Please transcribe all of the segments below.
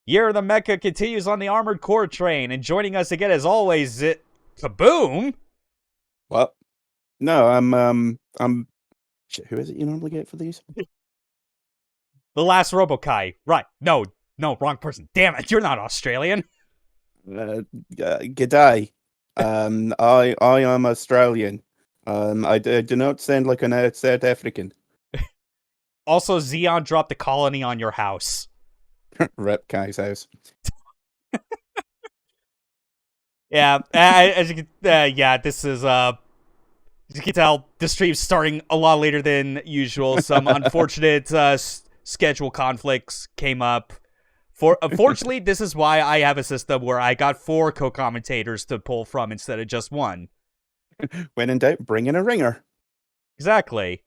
Year of the Mecha continues on the Armored Core train, and joining us again as always, Kaboom! What? No, I'm. Shit, who is it you normally get for these? The last Robokai. Right. No, wrong person. Damn it, you're not Australian. G'day. I am Australian. I do not sound like an South African. Also, Xeon dropped a colony on your house. Rep Kai's house. Yeah, as you can, this is, as you can tell, the stream's starting a lot later than usual. Some unfortunate schedule conflicts came up. Unfortunately, this is why I have a system where I got 4 co-commentators to pull from instead of just 1. When in doubt, bring in a ringer. Exactly.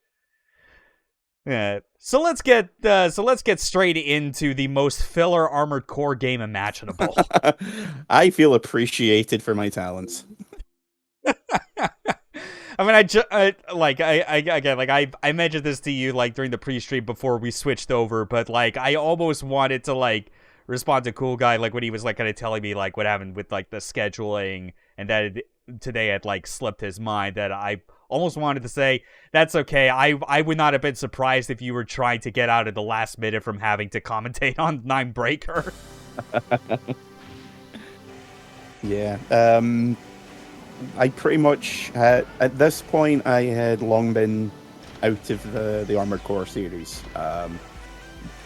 Yeah. So let's get straight into the most filler Armored Core game imaginable. I feel appreciated for my talents. I mean, I mentioned this to you like during the pre-stream before we switched over, but like I almost wanted to like respond to Cool Guy like when he was like kind of telling me like what happened with like the scheduling and that today had like slipped his mind, that I almost wanted to say that's okay. I would not have been surprised if you were trying to get out at the last minute from having to commentate on Nine Breaker. Yeah. I pretty much had, at this point, I had long been out of the Armored Core series,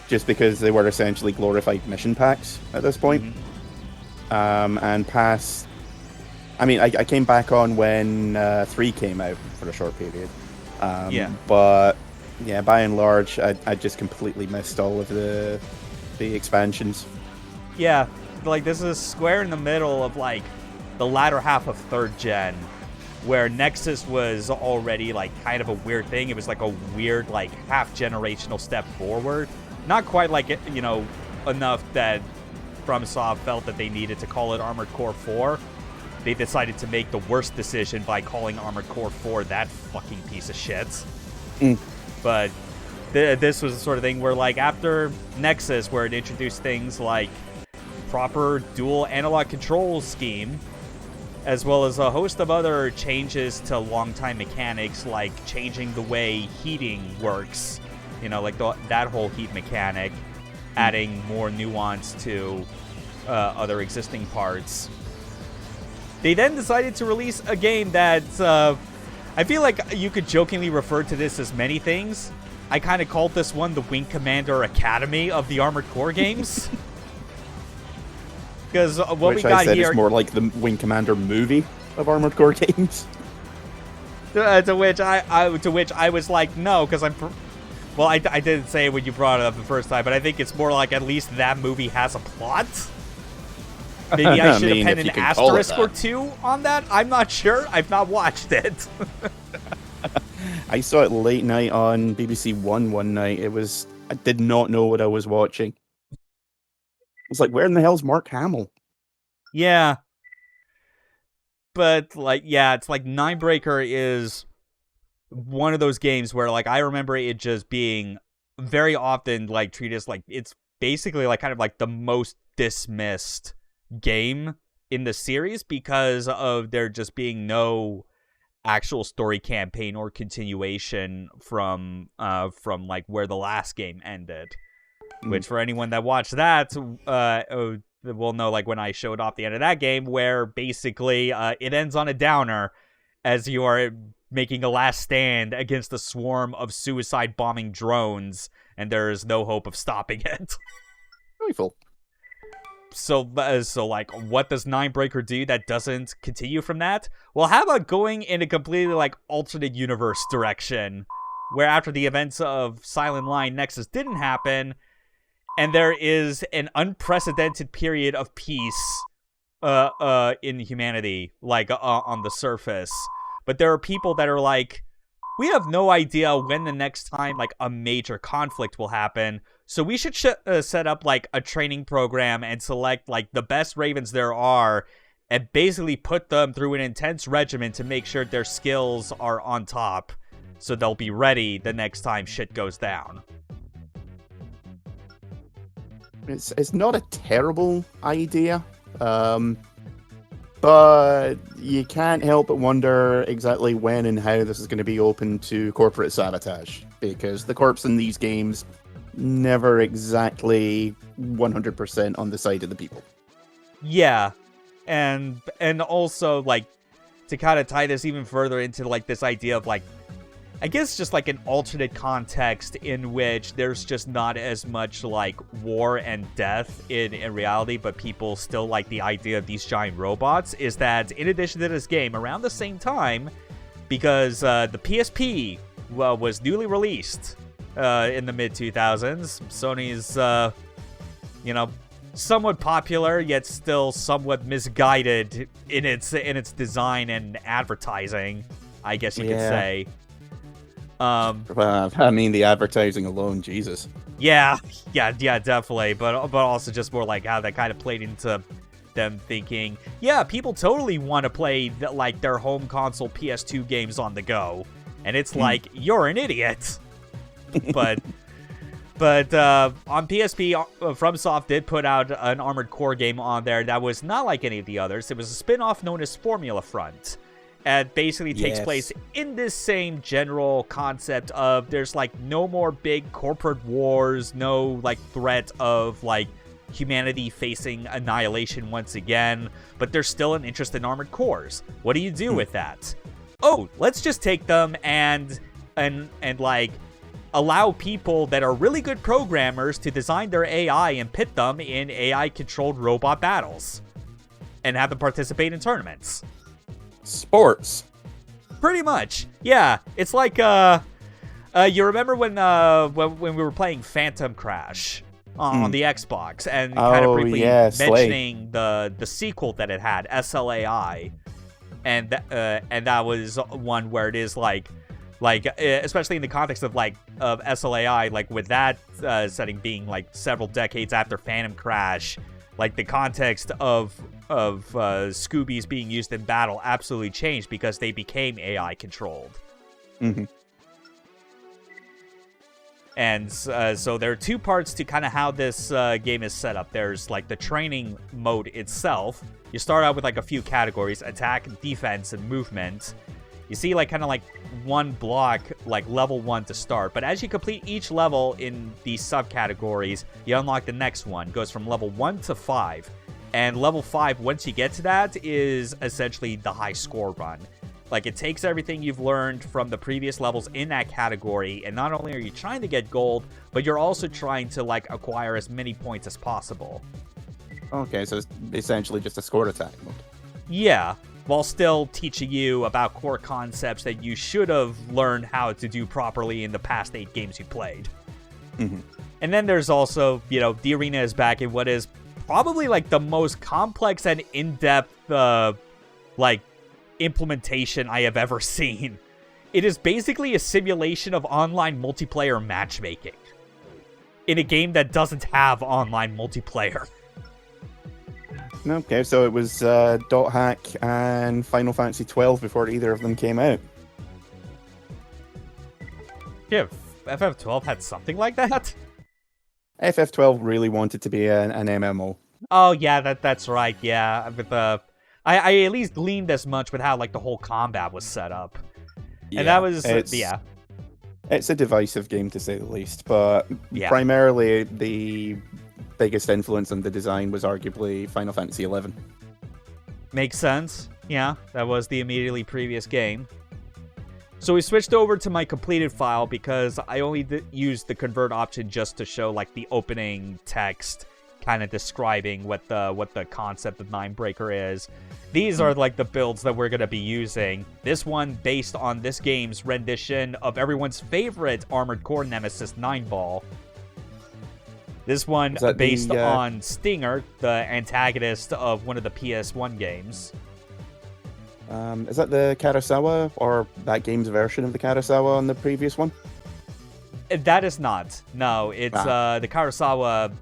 just because they were essentially glorified mission packs at this point. Mm-hmm. And past, I mean, I came back on when 3 came out for a short period. But yeah, by and large, I just completely missed all of the expansions. Yeah, like this is square in the middle of like the latter half of 3rd gen, where Nexus was already like kind of a weird thing. It was like a weird like half generational step forward. Not quite like, you know, enough that FromSoft felt that they needed to call it Armored Core 4. They decided to make the worst decision by calling Armored Core 4 that fucking piece of shit. But this was the sort of thing where like after Nexus, where it introduced things like proper dual analog control scheme, as well as a host of other changes to long-time mechanics, like changing the way heating works, you know, like that whole heat mechanic, adding more nuance to other existing parts. They then decided to release a game that I feel like you could jokingly refer to this as many things. I kind of called this one the Wing Commander Academy of the Armored Core games. Because what we got here is more like the Wing Commander movie of Armored Core games. To which I was like, no, because well, I didn't say it when you brought it up the first time, but I think it's more like at least that movie has a plot. Maybe I should have penned an asterisk or 2 on that. I'm not sure. I've not watched it. I saw it late night on BBC one night. I did not know what I was watching. It's like, where in the hell's Mark Hamill? Yeah. But, like, yeah, it's like Ninebreaker is one of those games where, like, I remember it just being very often, like, treated as, like, it's basically, like, kind of like the most dismissed game in the series because of there just being no actual story campaign or continuation from like, where the last game ended. Which, for anyone that watched that, will know, like, when I showed off the end of that game, where basically it ends on a downer as you are making a last stand against a swarm of suicide-bombing drones, and there is no hope of stopping it. Joyful. So, like, what does Ninebreaker do that doesn't continue from that? Well, how about going in a completely, like, alternate universe direction, where after the events of Silent Line Nexus didn't happen, and there is an unprecedented period of peace in humanity, like, on the surface. But there are people that are like, we have no idea when the next time, like, a major conflict will happen, so we should set up, like, a training program and select, like, the best Ravens there are, and basically put them through an intense regimen to make sure their skills are on top, so they'll be ready the next time shit goes down. it's not a terrible idea, but you can't help but wonder exactly when and how this is going to be open to corporate sabotage, because the corps in these games never exactly 100% on the side of the people. Yeah, and also, like, to kind of tie this even further into, like, this idea of, like, I guess just, like, an alternate context in which there's just not as much, like, war and death in reality, but people still like the idea of these giant robots, is that in addition to this game, around the same time, because the PSP was newly released in the mid-2000s, Sony's, somewhat popular, yet still somewhat misguided in its design and advertising, I guess you could say. I mean, the advertising alone, Jesus. Yeah, definitely. But also just more like how that kind of played into them thinking, yeah, people totally want to play their home console PS2 games on the go, and it's like, you're an idiot. But on PSP, FromSoft did put out an Armored Core game on there that was not like any of the others. It was a spin-off known as Formula Front. It basically takes place in this same general concept of there's, like, no more big corporate wars, no, like, threat of, like, humanity facing annihilation once again, but there's still an interest in armored cores. What do you do with that? Oh, let's just take them and like, allow people that are really good programmers to design their AI and pit them in AI-controlled robot battles and have them participate in tournaments. Sports. Pretty much. Yeah. It's like, you remember when we were playing Phantom Crash on the Xbox and kind of briefly mentioning the sequel that it had, SLAI. And that was one where it is like, especially in the context of of SLAI, like with that setting being like several decades after Phantom Crash, like the context of Scoobies being used in battle absolutely changed because they became AI controlled. Mm-hmm. And so there are two parts to kind of how this game is set up. There's like the training mode itself. You start out with like a few categories: attack, defense, and movement. You see like kind of like one block, like level 1 to start. But as you complete each level in these subcategories, you unlock the next one. It goes from level 1 to 5. And level 5, once you get to that, is essentially the high score run. Like, it takes everything you've learned from the previous levels in that category, and not only are you trying to get gold, but you're also trying to, like, acquire as many points as possible. Okay, so it's essentially just a score attack mode. Yeah, while still teaching you about core concepts that you should have learned how to do properly in the past 8 games you played. Mm-hmm. And then there's also, the arena is back in what is probably, like, the most complex and in-depth, implementation I have ever seen. It is basically a simulation of online multiplayer matchmaking in a game that doesn't have online multiplayer. Okay, so it was Dot Hack and Final Fantasy 12 before either of them came out. Yeah, FF12 had something like that? FF12 really wanted to be an MMO. Oh yeah, that's right. Yeah, with I at least gleaned as much with how like the whole combat was set up, and that was It's a divisive game to say the least, but primarily the biggest influence on the design was arguably Final Fantasy XI. Makes sense. Yeah, that was the immediately previous game. So we switched over to my completed file because I only used the convert option just to show like the opening text, kind of describing what the concept of Ninebreaker is. These are like the builds that we're going to be using. This one based on this game's rendition of everyone's favorite Armored Core nemesis, Nineball. This one based on Stinger, the antagonist of one of the PS1 games. Is that the Karasawa, or that game's version of the Karasawa on the previous one? That is not. No, it's the Karasawa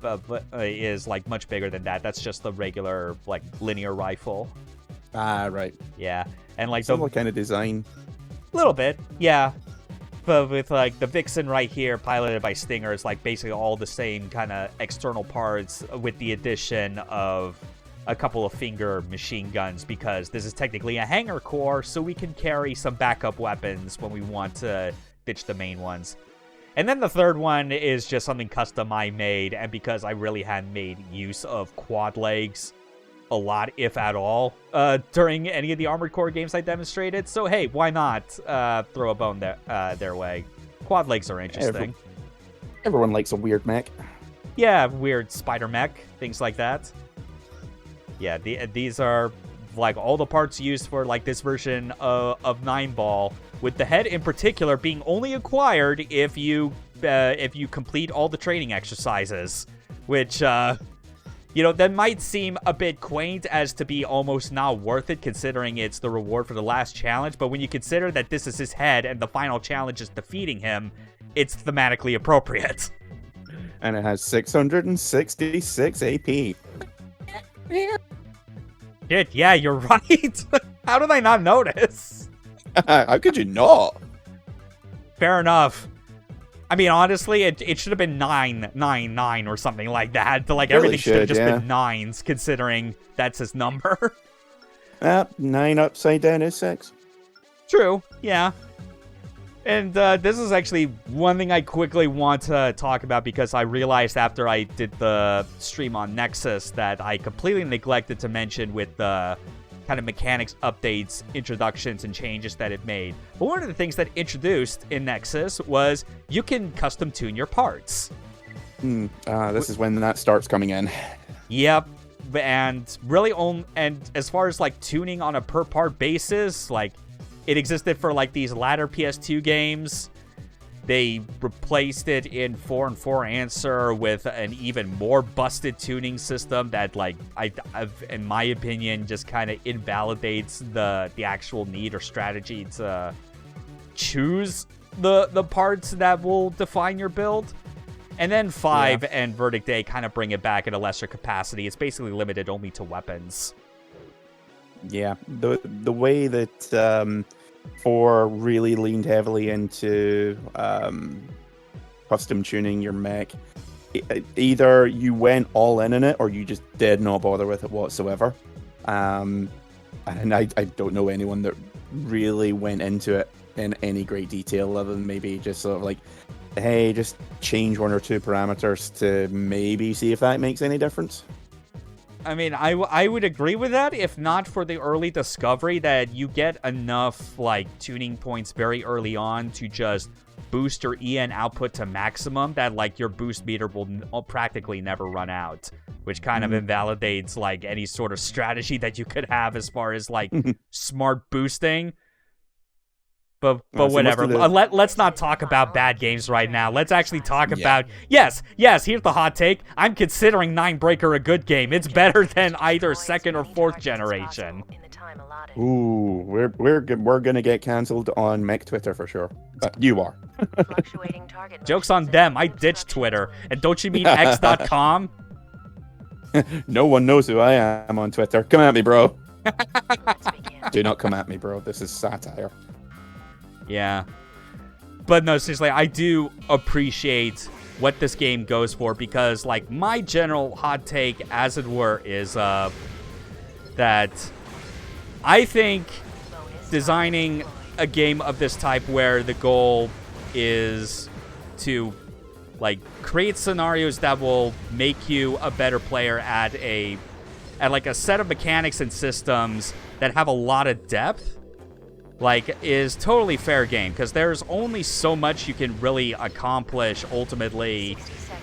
is like much bigger than that. That's just the regular like linear rifle. Ah, right. Yeah, and like similar kind of design. A little bit, yeah. but with like the Vixen right here, piloted by Stinger, is like basically all the same kind of external parts with the addition of a couple of finger machine guns, because this is technically a hangar core, so we can carry some backup weapons when we want to ditch the main ones. And then the third one is just something custom I made, and because I really hadn't made use of quad legs a lot, if at all, during any of the Armored Core games I demonstrated. So hey, why not throw a bone their way? Quad legs are interesting. Everyone likes a weird mech. Yeah, weird spider mech, things like that. Yeah, these are like all the parts used for like this version of 9-Ball, with the head in particular being only acquired if you complete all the training exercises, which you know, that might seem a bit quaint as to be almost not worth it, considering it's the reward for the last challenge. But when you consider that this is his head and the final challenge is defeating him, it's thematically appropriate. And it has 666 AP. Shit, yeah, you're right. How did I not notice? How could you not? Fair enough. I mean, honestly, it should have been 999 or something like that. Like, Really everything should have just yeah. been 9s, considering that's his number. 9 upside down is 6. True, yeah. And this is actually one thing I quickly want to talk about, because I realized after I did the stream on Nexus that I completely neglected to mention with the kind of mechanics updates, introductions, and changes that it made. But one of the things that it introduced in Nexus was you can custom tune your parts. This is when that starts coming in. Yep. And really, and as far as like tuning on a per part basis, like it existed for like these latter PS2 games. They replaced it in 4 and 4 Answer with an even more busted tuning system that, like, I've in my opinion, just kind of invalidates the actual need or strategy to choose the parts that will define your build. And then 5 and Verdict Day kind of bring it back in a lesser capacity. It's basically limited only to weapons. Yeah, the way that 4 really leaned heavily into custom tuning your mech. Either you went all in it, or you just did not bother with it whatsoever. And I don't know anyone that really went into it in any great detail, other than maybe just sort of like, hey, just change 1 or 2 parameters to maybe see if that makes any difference. I mean, I would agree with that, if not for the early discovery that you get enough, like, tuning points very early on to just boost your EN output to maximum that, like, your boost meter will practically never run out, which kind of invalidates, like, any sort of strategy that you could have as far as, like, smart boosting. But whatever. Let's not talk about bad games right now. Let's actually talk about... Yes, here's the hot take. I'm considering Ninebreaker a good game. It's better than either 2nd or 4th generation. Ooh, we're gonna get cancelled on Mech Twitter for sure. You are. Joke's on them. I ditched Twitter. And don't you mean X.com? No one knows who I am on Twitter. Come at me, bro. Do not come at me, bro. This is satire. Yeah. But no, seriously, I do appreciate what this game goes for, because, like, my general hot take, as it were, is that I think designing a game of this type where the goal is to, like, create scenarios that will make you a better player at like a set of mechanics and systems that have a lot of depth, like, is totally fair game, because there's only so much you can really accomplish ultimately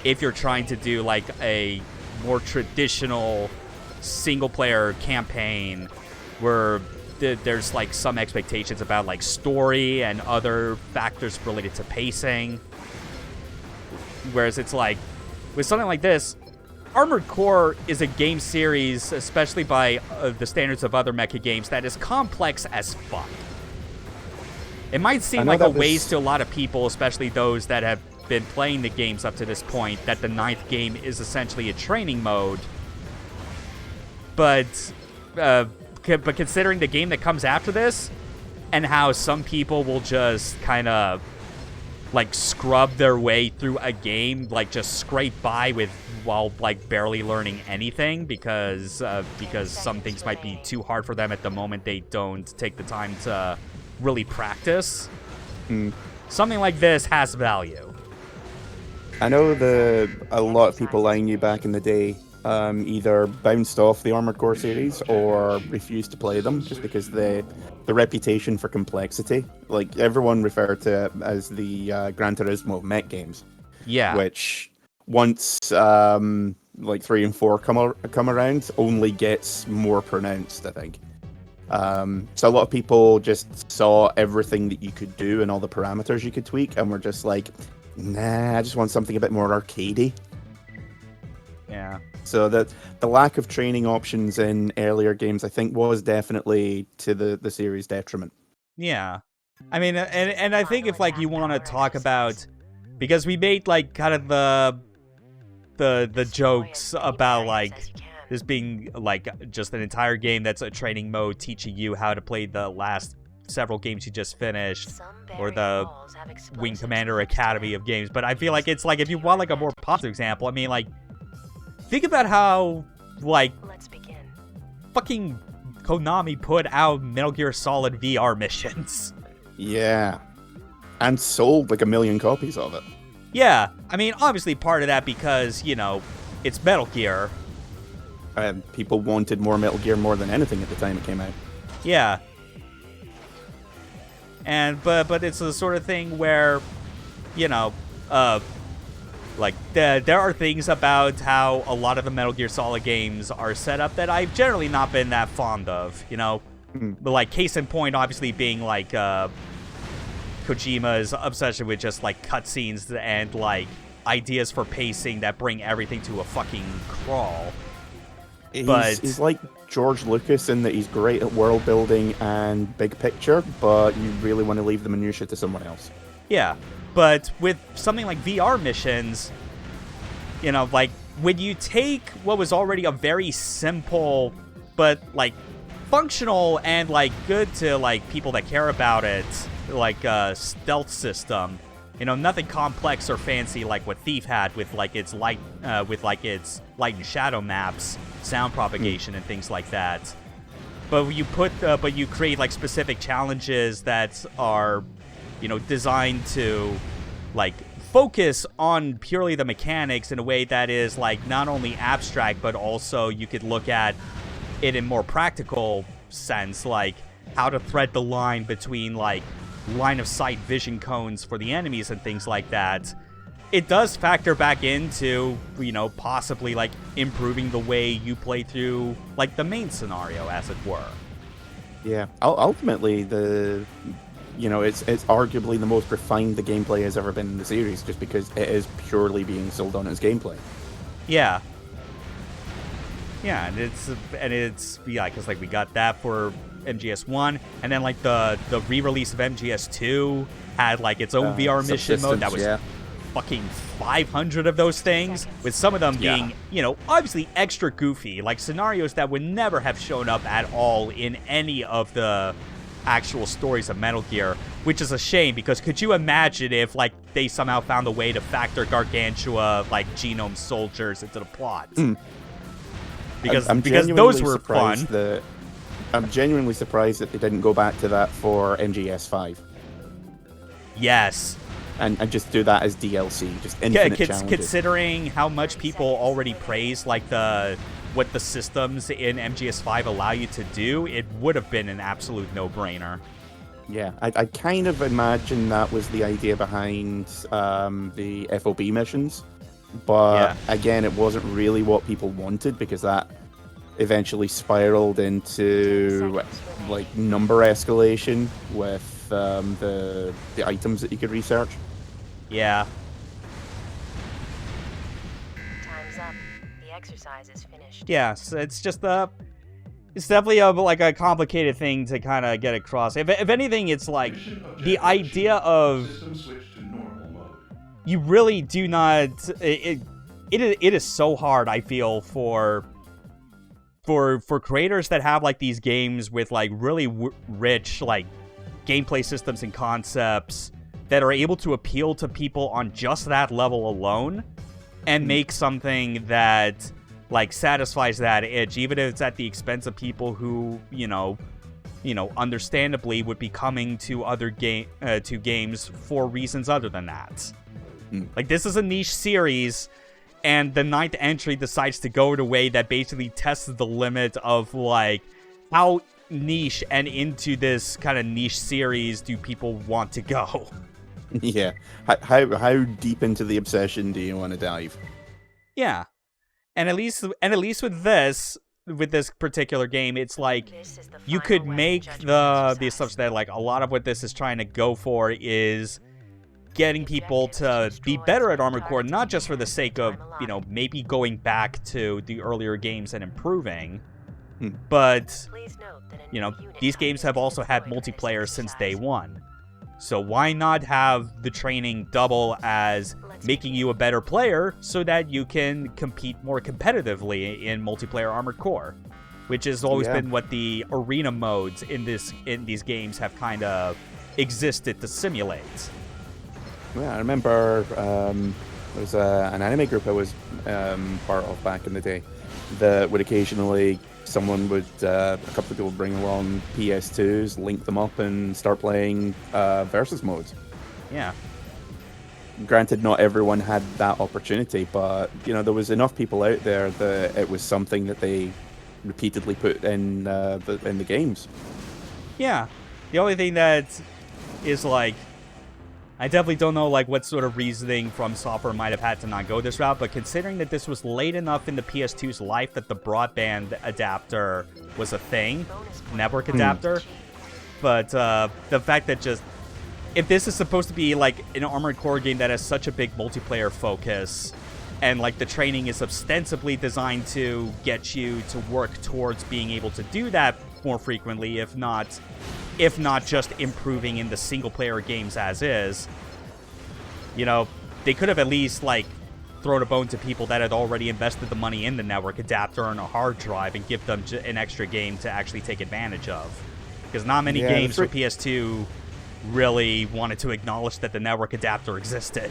if you're trying to do, like, a more traditional single-player campaign where there's, like, some expectations about, like, story and other factors related to pacing. Whereas it's like, with something like this, Armored Core is a game series, especially by the standards of other mecha games, that is complex as fuck. It might seem like a waste to a lot of people, especially those that have been playing the games up to this point, that the 9th game is essentially a training mode. But considering the game that comes after this, and how some people will just kind of like scrub their way through a game, like just scrape by with while like barely learning anything because some things might be too hard for them at the moment. They don't take the time to really practice. Something like this has value. I know a lot of people I knew back in the day either bounced off the Armored Core series or refused to play them just because the reputation for complexity. Like, everyone referred to it as the Gran Turismo of mech games. Yeah. Which, once like 3 and 4 come around, only gets more pronounced, I think. So a lot of people just saw everything that you could do and all the parameters you could tweak and were just like, nah, I just want something a bit more arcadey. Yeah. So the lack of training options in earlier games, I think, was definitely to the series' detriment. Yeah. I mean, and I think if like you want to talk about, because we made like kind of the jokes about like this being like just an entire game that's a training mode teaching you how to play the last several games you just finished, or the Wing Commander Academy of games. But I feel like it's like, if you want like a more positive example, I mean, like, think about how like fucking Konami put out Metal Gear Solid VR Missions. Yeah. And sold like 1 million copies of it. Yeah. I mean, obviously part of that because, you know, it's Metal Gear. People wanted more Metal Gear more than anything at the time it came out. Yeah. And but it's the sort of thing where, you know, like there are things about how a lot of the Metal Gear Solid games are set up that I've generally not been that fond of, you know. But like, case in point, obviously being like Kojima's obsession with just like cutscenes and like ideas for pacing that bring everything to a fucking crawl. He's like George Lucas in that he's great at world building and big picture, but you really want to leave the minutia to someone else. Yeah, but with something like VR Missions, you know, like, when you take what was already a very simple but like functional and like good to like people that care about it, like stealth system, you know, nothing complex or fancy like what Thief had with like its light and shadow maps, sound propagation, and things like that. But you create like specific challenges that are, you know, designed to like focus on purely the mechanics in a way that is like not only abstract, but also you could look at it in more practical sense, like how to thread the line between like line of sight vision cones for the enemies and things like that. It does factor back into, you know, possibly like improving the way you play through like the main scenario, as it were. Yeah, ultimately it's arguably the most refined the gameplay has ever been in the series, just because it is purely being sold on its gameplay. Yeah. Yeah, and it's because like we got that for MGS 1, and then like the re-release of MGS 2 had like its own VR mission mode that was fucking 500 of those things, with some of them being, you know, obviously extra goofy, like scenarios that would never have shown up at all in any of the actual stories of Metal Gear, which is a shame, because could you imagine if like they somehow found a way to factor Gargantua like genome soldiers into the plot? Because those were fun. I'm genuinely surprised that they didn't go back to that for MGS 5. Yes. And just do that as DLC, just infinite challenges. Considering how much people already praise like what the systems in MGS 5 allow you to do, it would have been an absolute no-brainer. Yeah, I kind of imagine that was the idea behind the FOB missions. But again, it wasn't really what people wanted, because that eventually spiraled into like number escalation with the items that you could research. Yeah. Time's up. The exercise is finished. Yeah, so it's just it's definitely a complicated thing to kind of get across. If anything, it's like the idea of you really do not. It is so hard, I feel, for creators that have like these games with like really rich like gameplay systems and concepts that are able to appeal to people on just that level alone and make something that, like, satisfies that itch, even if it's at the expense of people who, understandably would be coming to other to games for reasons other than that. Like, this is a niche series, and the ninth entry decides to go in a way that basically tests the limit of, like, how niche and into this kind of niche series do people want to go. Yeah. How deep into the obsession do you want to dive? Yeah. And at least with this particular game, it's like you could make the assumption that, like, a lot of what this is trying to go for is getting people to be better at Armored Core, not just for the sake of, maybe going back to the earlier games and improving, but, these games have also had multiplayer since day one. So why not have the training double as making you a better player so that you can compete more competitively in multiplayer Armored Core, which has always been what the arena modes in these games have kind of existed to simulate. Yeah, I remember there was an anime group I was part of back in the day that would occasionally, a couple of people bring along PS2s, link them up, and start playing versus modes. Yeah. Granted, not everyone had that opportunity, but there was enough people out there that it was something that they repeatedly put in the games. Yeah. The only thing that is, like, I definitely don't know, like, what sort of reasoning from software might have had to not go this route, but considering that this was late enough in the PS2's life that the broadband adapter was a thing, network adapter, but the fact that if this is supposed to be, like, an Armored Core game that has such a big multiplayer focus, and, like, the training is ostensibly designed to get you to work towards being able to do that more frequently, if not just improving in the single-player games as is, they could have at least, like, thrown a bone to people that had already invested the money in the network adapter and a hard drive and give them an extra game to actually take advantage of. Because not many games for PS2 really wanted to acknowledge that the network adapter existed.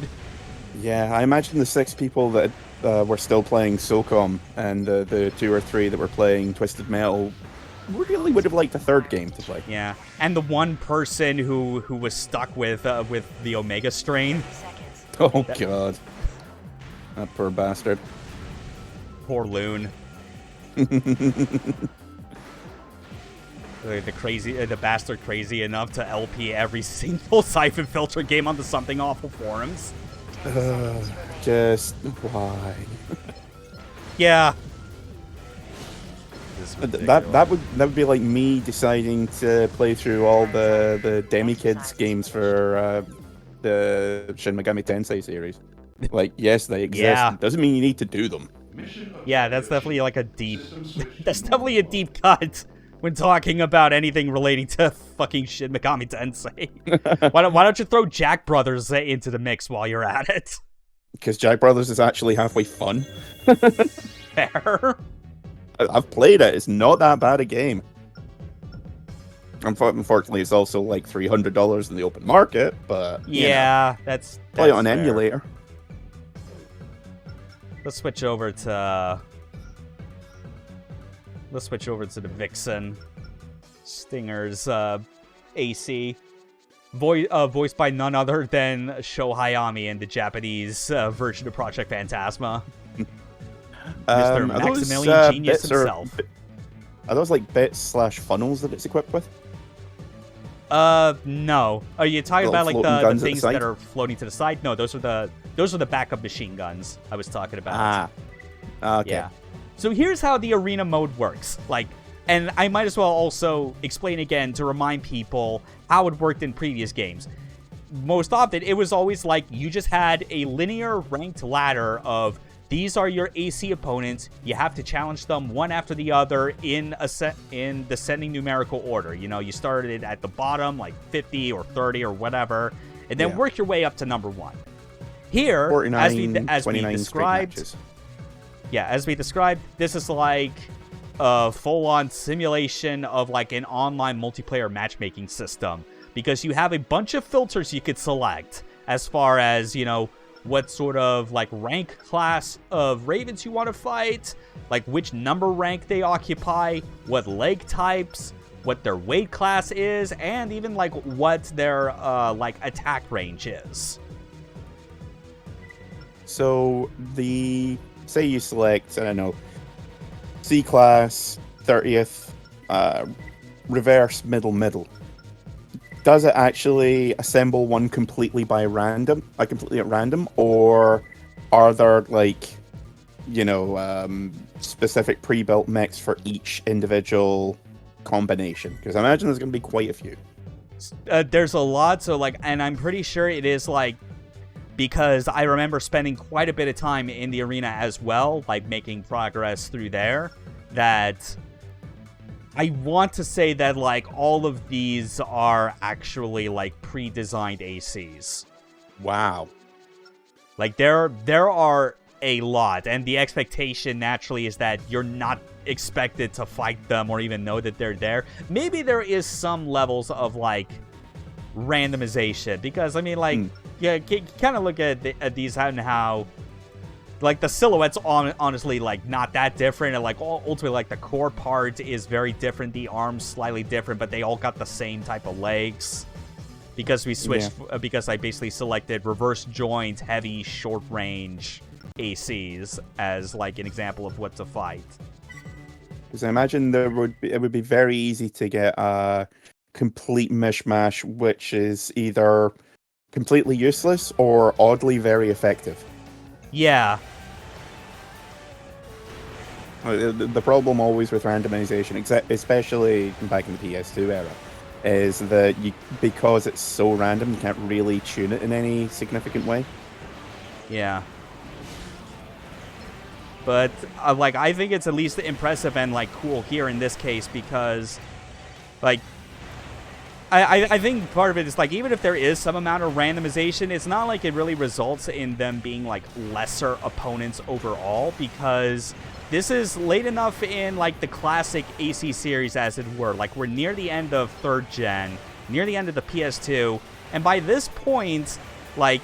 Yeah, I imagine the 6 people that were still playing SOCOM and the 2 or 3 that were playing Twisted Metal really would have liked the third game to play. Yeah, and the one person who was stuck with the Omega strain. Oh god, that poor bastard. Poor Loon. The bastard crazy enough to LP every single Siphon Filter game on the Something Awful forums. Just why? Yeah. That would be like me deciding to play through all the Demi-Kids games for the Shin Megami Tensei series. Like, yes, they exist. Yeah. Doesn't mean you need to do them. Yeah, that's definitely like a deep cut when talking about anything relating to fucking Shin Megami Tensei. Why don't you throw Jack Brothers into the mix while you're at it? Because Jack Brothers is actually halfway fun. Fair. I've played it. It's not that bad a game. Unfortunately, it's also like $300 in the open market, but yeah, that's play it on fair. emulator. Let's switch over to the Vixen Stinger's AC, voiced by none other than Sho Hayami in the Japanese version of Project Phantasma. Mr. Maximilian Genius himself. Are those like bits/funnels that it's equipped with? No. Are you talking about like the things that are floating to the side? No, those are the backup machine guns I was talking about. Okay. Yeah. So here's how the arena mode works. Like, and I might as well also explain again to remind people how it worked in previous games. Most often, it was always like you just had a linear ranked ladder of these are your AC opponents. You have to challenge them one after the other in descending numerical order. You started at the bottom, like 50 or 30 or whatever, and then work your way up to number 1. Here, as we described, this is like a full-on simulation of like an online multiplayer matchmaking system. because you have a bunch of filters you could select as far as, you know, what sort of, like, rank class of Ravens you want to fight, like, which number rank they occupy, what leg types, what their weight class is, and even, like, what their, like, attack range is. So, say you select, I don't know, C-class, 30th, reverse, middle. Does it actually assemble one completely at random, or are there, like, you know, specific pre-built mechs for each individual combination? Because I imagine there's going to be quite a few. There's a lot, so, like, and I'm pretty sure it is, like, because I remember spending quite a bit of time in the arena as well, like, making progress through there, that I want to say that, like, all of these are actually, like, pre-designed ACs. Wow. Like, there are a lot, and the expectation naturally is that you're not expected to fight them or even know that they're there. Maybe there is some levels of, like, randomization, because, I mean, like, yeah, you kind of look at these and how, like, the silhouette's honestly, like, not that different, and, like, ultimately, like, the core part is very different, the arms slightly different, but they all got the same type of legs, because we switched, because I basically selected reverse joint, heavy, short range ACs as, like, an example of what to fight. Because I imagine it would be very easy to get a complete mishmash, which is either completely useless or oddly very effective. Yeah. The problem always with randomization, especially back in the PS2 era, is that because it's so random, you can't really tune it in any significant way. Yeah. But, like, I think it's at least impressive and, like, cool here in this case, because, like, I think part of it is, like, even if there is some amount of randomization, it's not like it really results in them being, like, lesser opponents overall, because this is late enough in, like, the classic AC series, as it were. Like, we're near the end of 3rd gen, near the end of the PS2, and by this point, like,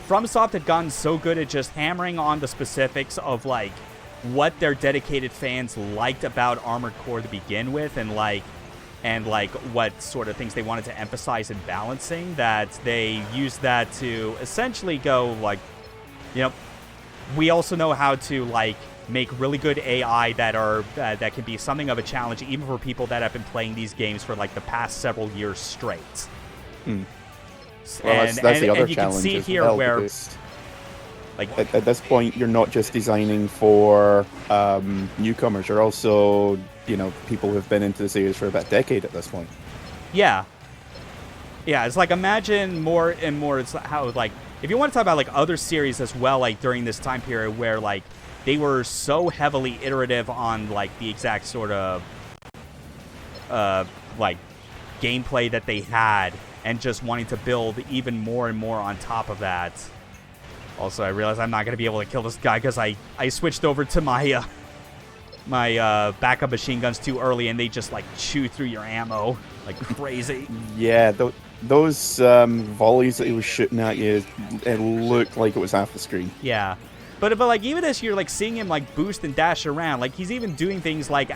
FromSoft had gotten so good at just hammering on the specifics of, like, what their dedicated fans liked about Armored Core to begin with, and what sort of things they wanted to emphasize in balancing, that they used that to essentially go, like, you know, we also know how to, like, make really good AI that can be something of a challenge even for people that have been playing these games for, like, the past several years straight. Well, that's the other you challenge can see as here well, where, because, like, at this point, you're not just designing for newcomers, you're also, you know, people who've been into the series for about a decade at this point. Yeah, it's like, imagine more and more, it's how, like, if you want to talk about, like, other series as well, like, during this time period where, like, they were so heavily iterative on, like, the exact sort of, like, gameplay that they had, and just wanting to build even more and more on top of that. Also, I realized I'm not going to be able to kill this guy because I switched over to my backup machine guns too early, and they just, like, chew through your ammo like crazy. Yeah, those volleys that he was shooting at you, it looked like it was half the screen. Yeah. But like, even as you're, like, seeing him, like, boost and dash around, like, he's even doing things like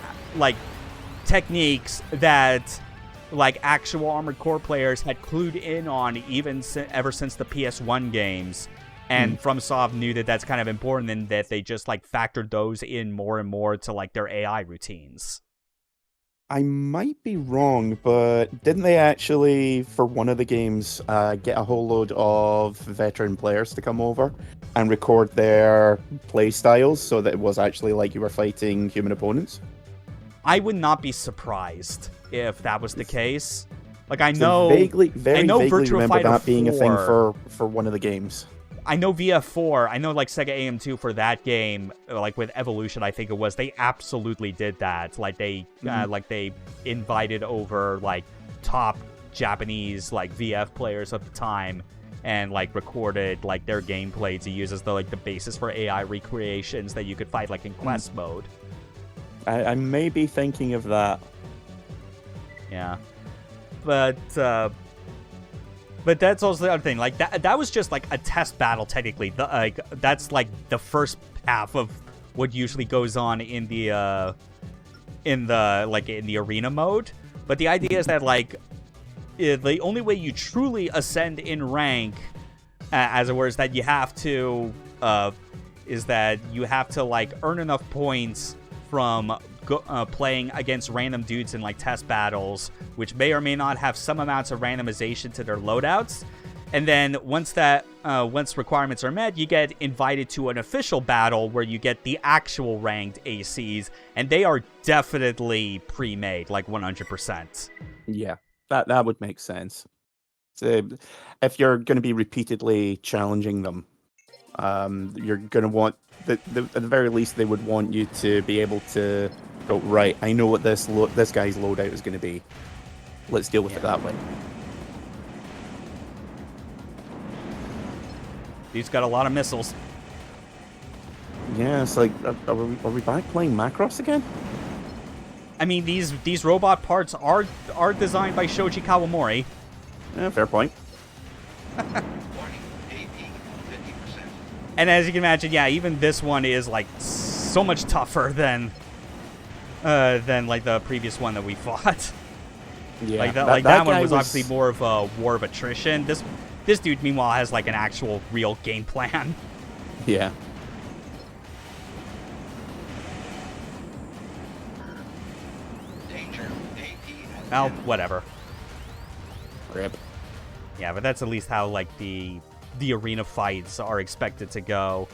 techniques that, like, actual Armored Core players had clued in on even ever since the PS1 games. And FromSoft knew that that's kind of important, and that they just, like, factored those in more and more to, like, their AI routines. I might be wrong, but didn't they actually, for one of the games, get a whole load of veteran players to come over and record their play styles so that it was actually like you were fighting human opponents? I would not be surprised if that was the case. Like, I So know, vaguely Virtua remember Fighter that being 4, a thing for one of the games. I know VF4, I know, like, Sega AM2 for that game, like, with Evolution, I think it was, they absolutely did that. Like, they, they invited over, like, top Japanese, like, VF players of the time, and, like, recorded, like, their gameplay to use as the, like, the basis for AI recreations that you could fight, like, in quest mode. I may be thinking of that. Yeah. But, But that's also the other thing. Like that was just like a test battle technically. That's like the first half of what usually goes on in the arena mode. But the idea is that like the only way you truly ascend in rank, as it were, is that you have to like earn enough points from playing against random dudes in like test battles, which may or may not have some amounts of randomization to their loadouts. And then once requirements are met, you get invited to an official battle where you get the actual ranked ACs, and they are definitely pre-made, like 100%. Yeah, that would make sense. So if you're going to be repeatedly challenging them, you're going to want, at the very least, they would want you to be able to go, right, I know what this guy's loadout is going to be. Let's deal with it that way. He's got a lot of missiles. Yeah, it's like, are we back playing Macross again? I mean, these robot parts are designed by Shoji Kawamori. Yeah, fair point. And as you can imagine, yeah, even this one is like so much tougher than like the previous one that we fought. Yeah, that one was obviously more of a war of attrition. This dude, meanwhile, has like an actual real game plan. Yeah. Well, whatever. Rip. Yeah, but that's at least how like the arena fights are expected to go.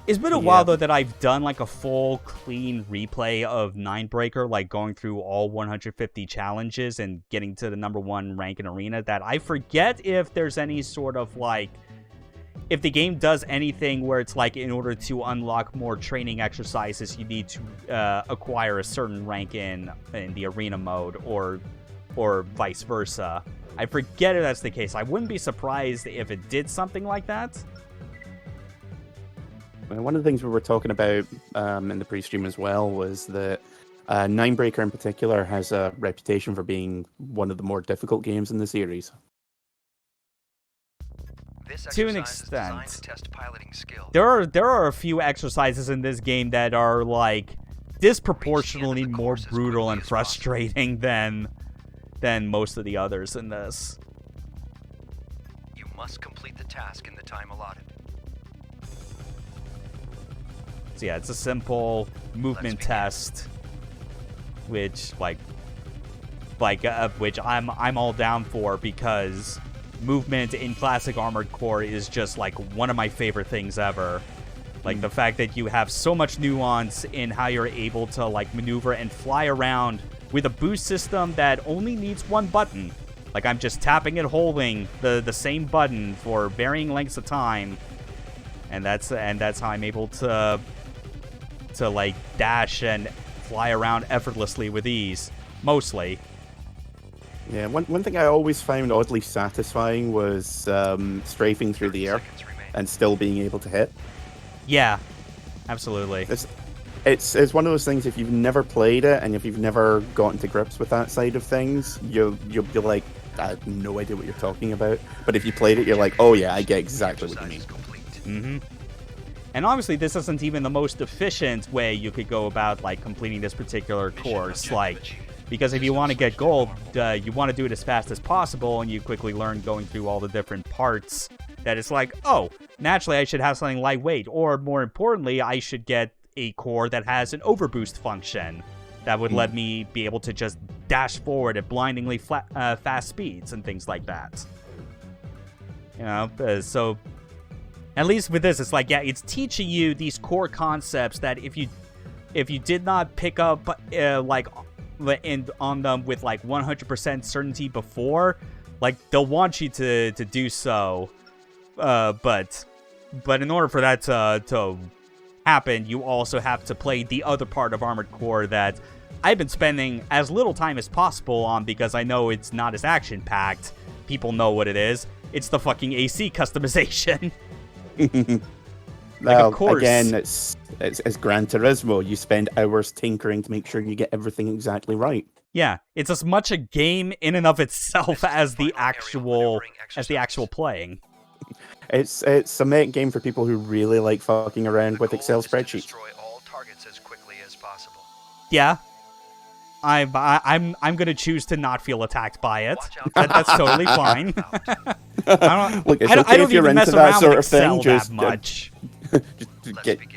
It's been a while though that I've done like a full clean replay of Ninebreaker, like going through all 150 challenges and getting to the #1 rank in arena, that I forget if there's any sort of like, if the game does anything where it's like in order to unlock more training exercises you need to acquire a certain rank in the arena mode, or vice versa. I forget if that's the case. I wouldn't be surprised if it did something like that. One of the things we were talking about in the pre-stream as well was that Ninebreaker in particular has a reputation for being one of the more difficult games in the series. To an extent. There are a few exercises in this game that are like disproportionately more brutal and frustrating than most of the others in this. You must complete the task in the time allotted. So yeah, it's a simple movement test, which which I'm all down for, because movement in classic Armored Core is just like one of my favorite things ever. Like the fact that you have so much nuance in how you're able to like maneuver and fly around with a boost system that only needs one button. Like I'm just tapping and holding the same button for varying lengths of time, and that's how I'm able to like dash and fly around effortlessly with ease, mostly. Yeah, one thing I always found oddly satisfying was strafing through the air and still being able to hit. Yeah, absolutely. It's one of those things, if you've never played it and if you've never gotten to grips with that side of things, you'll be like, I have no idea what you're talking about. But if you played it, you're like, oh yeah, I get exactly what you mean. Mm-hmm. And obviously, this isn't even the most efficient way you could go about like completing this particular course. Like, because if you want to get gold, you want to do it as fast as possible, and you quickly learn going through all the different parts that it's like, oh, naturally I should have something lightweight, or more importantly, I should get a core that has an overboost function that would let me be able to just dash forward at blindingly fast speeds and things like that. You know, so at least with this, it's like, yeah, it's teaching you these core concepts that if you did not pick up on them with like 100% certainty before, like they'll want you to do so. But in order for that to happen, you also have to play the other part of Armored Core that I've been spending as little time as possible on, because I know it's not as action-packed. People know what it is. It's the fucking AC customization. Well, of course. Again, it's Gran Turismo. You spend hours tinkering to make sure you get everything exactly right. Yeah, it's as much a game in and of itself as the actual playing. It's a mech game for people who really like fucking around with Excel spreadsheets. Destroy all targets as quickly as possible. Yeah. I'm gonna choose to not feel attacked by it. That's totally fine. Look, it's I okay don't if you're even mess into that around sort with of thing. Excel Just that much.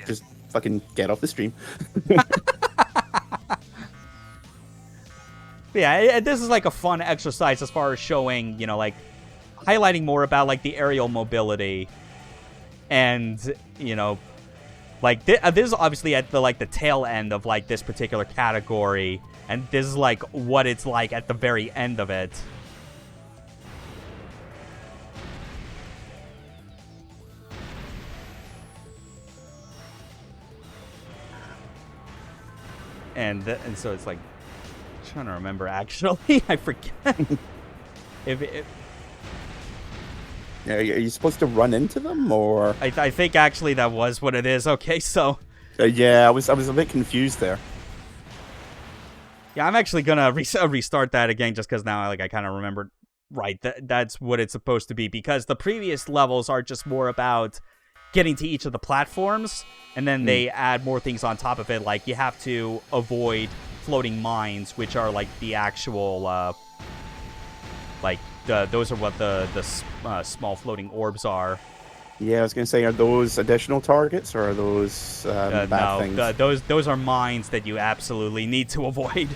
just fucking get off the stream. Yeah, this is like a fun exercise as far as showing, you know, like highlighting more about like the aerial mobility, and you know, like this is obviously at the tail end of like this particular category, and this is like what it's like at the very end of it. And so it's like, I'm trying to remember actually. I forget. if Are you supposed to run into them, or? I think actually that was what it is. Okay, so. Yeah, I was a bit confused there. Yeah, I'm actually gonna restart that again just because now I kind of remembered. Right, that's what it's supposed to be, because the previous levels are just more about getting to each of the platforms, and then they add more things on top of it, like you have to avoid floating mines, which are like the actual those are what the small floating orbs are. Yeah, I was gonna say, are those additional targets, or are those bad things? Those are mines that you absolutely need to avoid.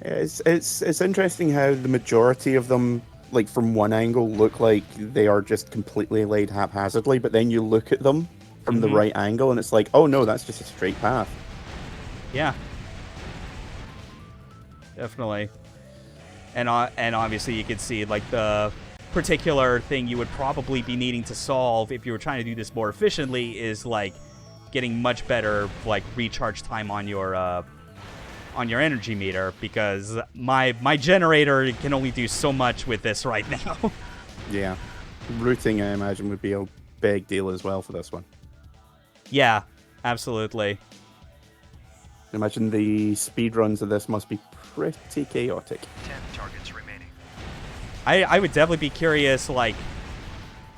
It's interesting how the majority of them, like from one angle, look like they are just completely laid haphazardly, but then you look at them from the right angle, and it's like, oh no, that's just a straight path. Yeah. Definitely. And obviously you could see like the particular thing you would probably be needing to solve if you were trying to do this more efficiently is like getting much better like recharge time on your energy meter, because my generator can only do so much with this right now. Yeah. Routing, I imagine, would be a big deal as well for this one. Yeah, absolutely. Imagine the speedruns of this must be pretty chaotic. 10 targets remaining. I would definitely be curious, like,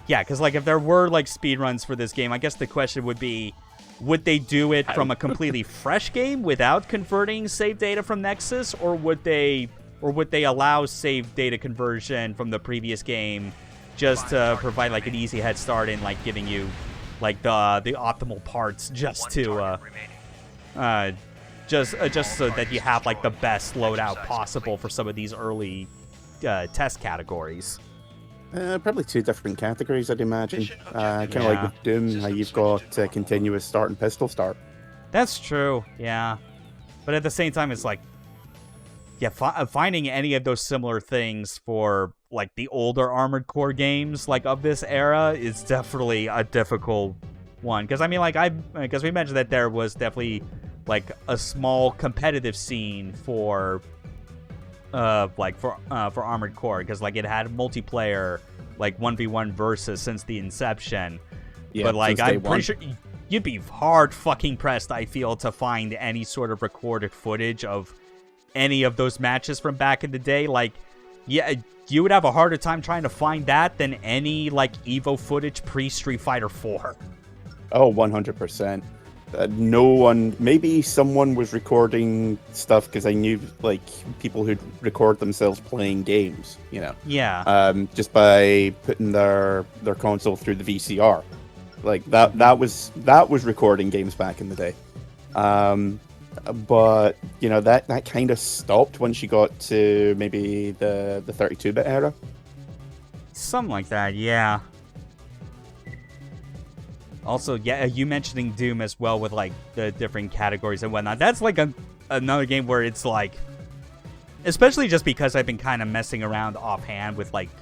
yeah, because like if there were like speedruns for this game, I guess the question would be, would they do it from a completely fresh game without converting save data from Nexus, or would they allow save data conversion from the previous game just to provide like an easy head start in like giving you like the optimal parts just to just so that you have like the best loadout possible for some of these early test categories. Probably two different categories, I'd imagine. Kind of like with Doom, how you've got continuous start and pistol start. That's true, yeah. But at the same time, it's like, yeah, finding any of those similar things for like the older Armored Core games like of this era is definitely a difficult one. Because I mean, like because we mentioned that there was definitely like a small competitive scene for Armored Core, because like it had multiplayer like 1v1 versus since the inception. Yeah, but like I'm pretty sure you'd be hard fucking pressed, I feel, to find any sort of recorded footage of any of those matches from back in the day. Like, yeah, you would have a harder time trying to find that than any like Evo footage pre-Street Fighter 4. Oh, 100%. No one, maybe someone was recording stuff, because I knew like people who'd record themselves playing games, you know. Yeah. Just by putting their console through the VCR, like that was recording games back in the day. But you know that kind of stopped once you got to maybe the 32-bit era. Something like that, yeah. Also, yeah, you mentioning Doom as well with like the different categories and whatnot. That's like another game where it's like, especially just because I've been kind of messing around offhand with like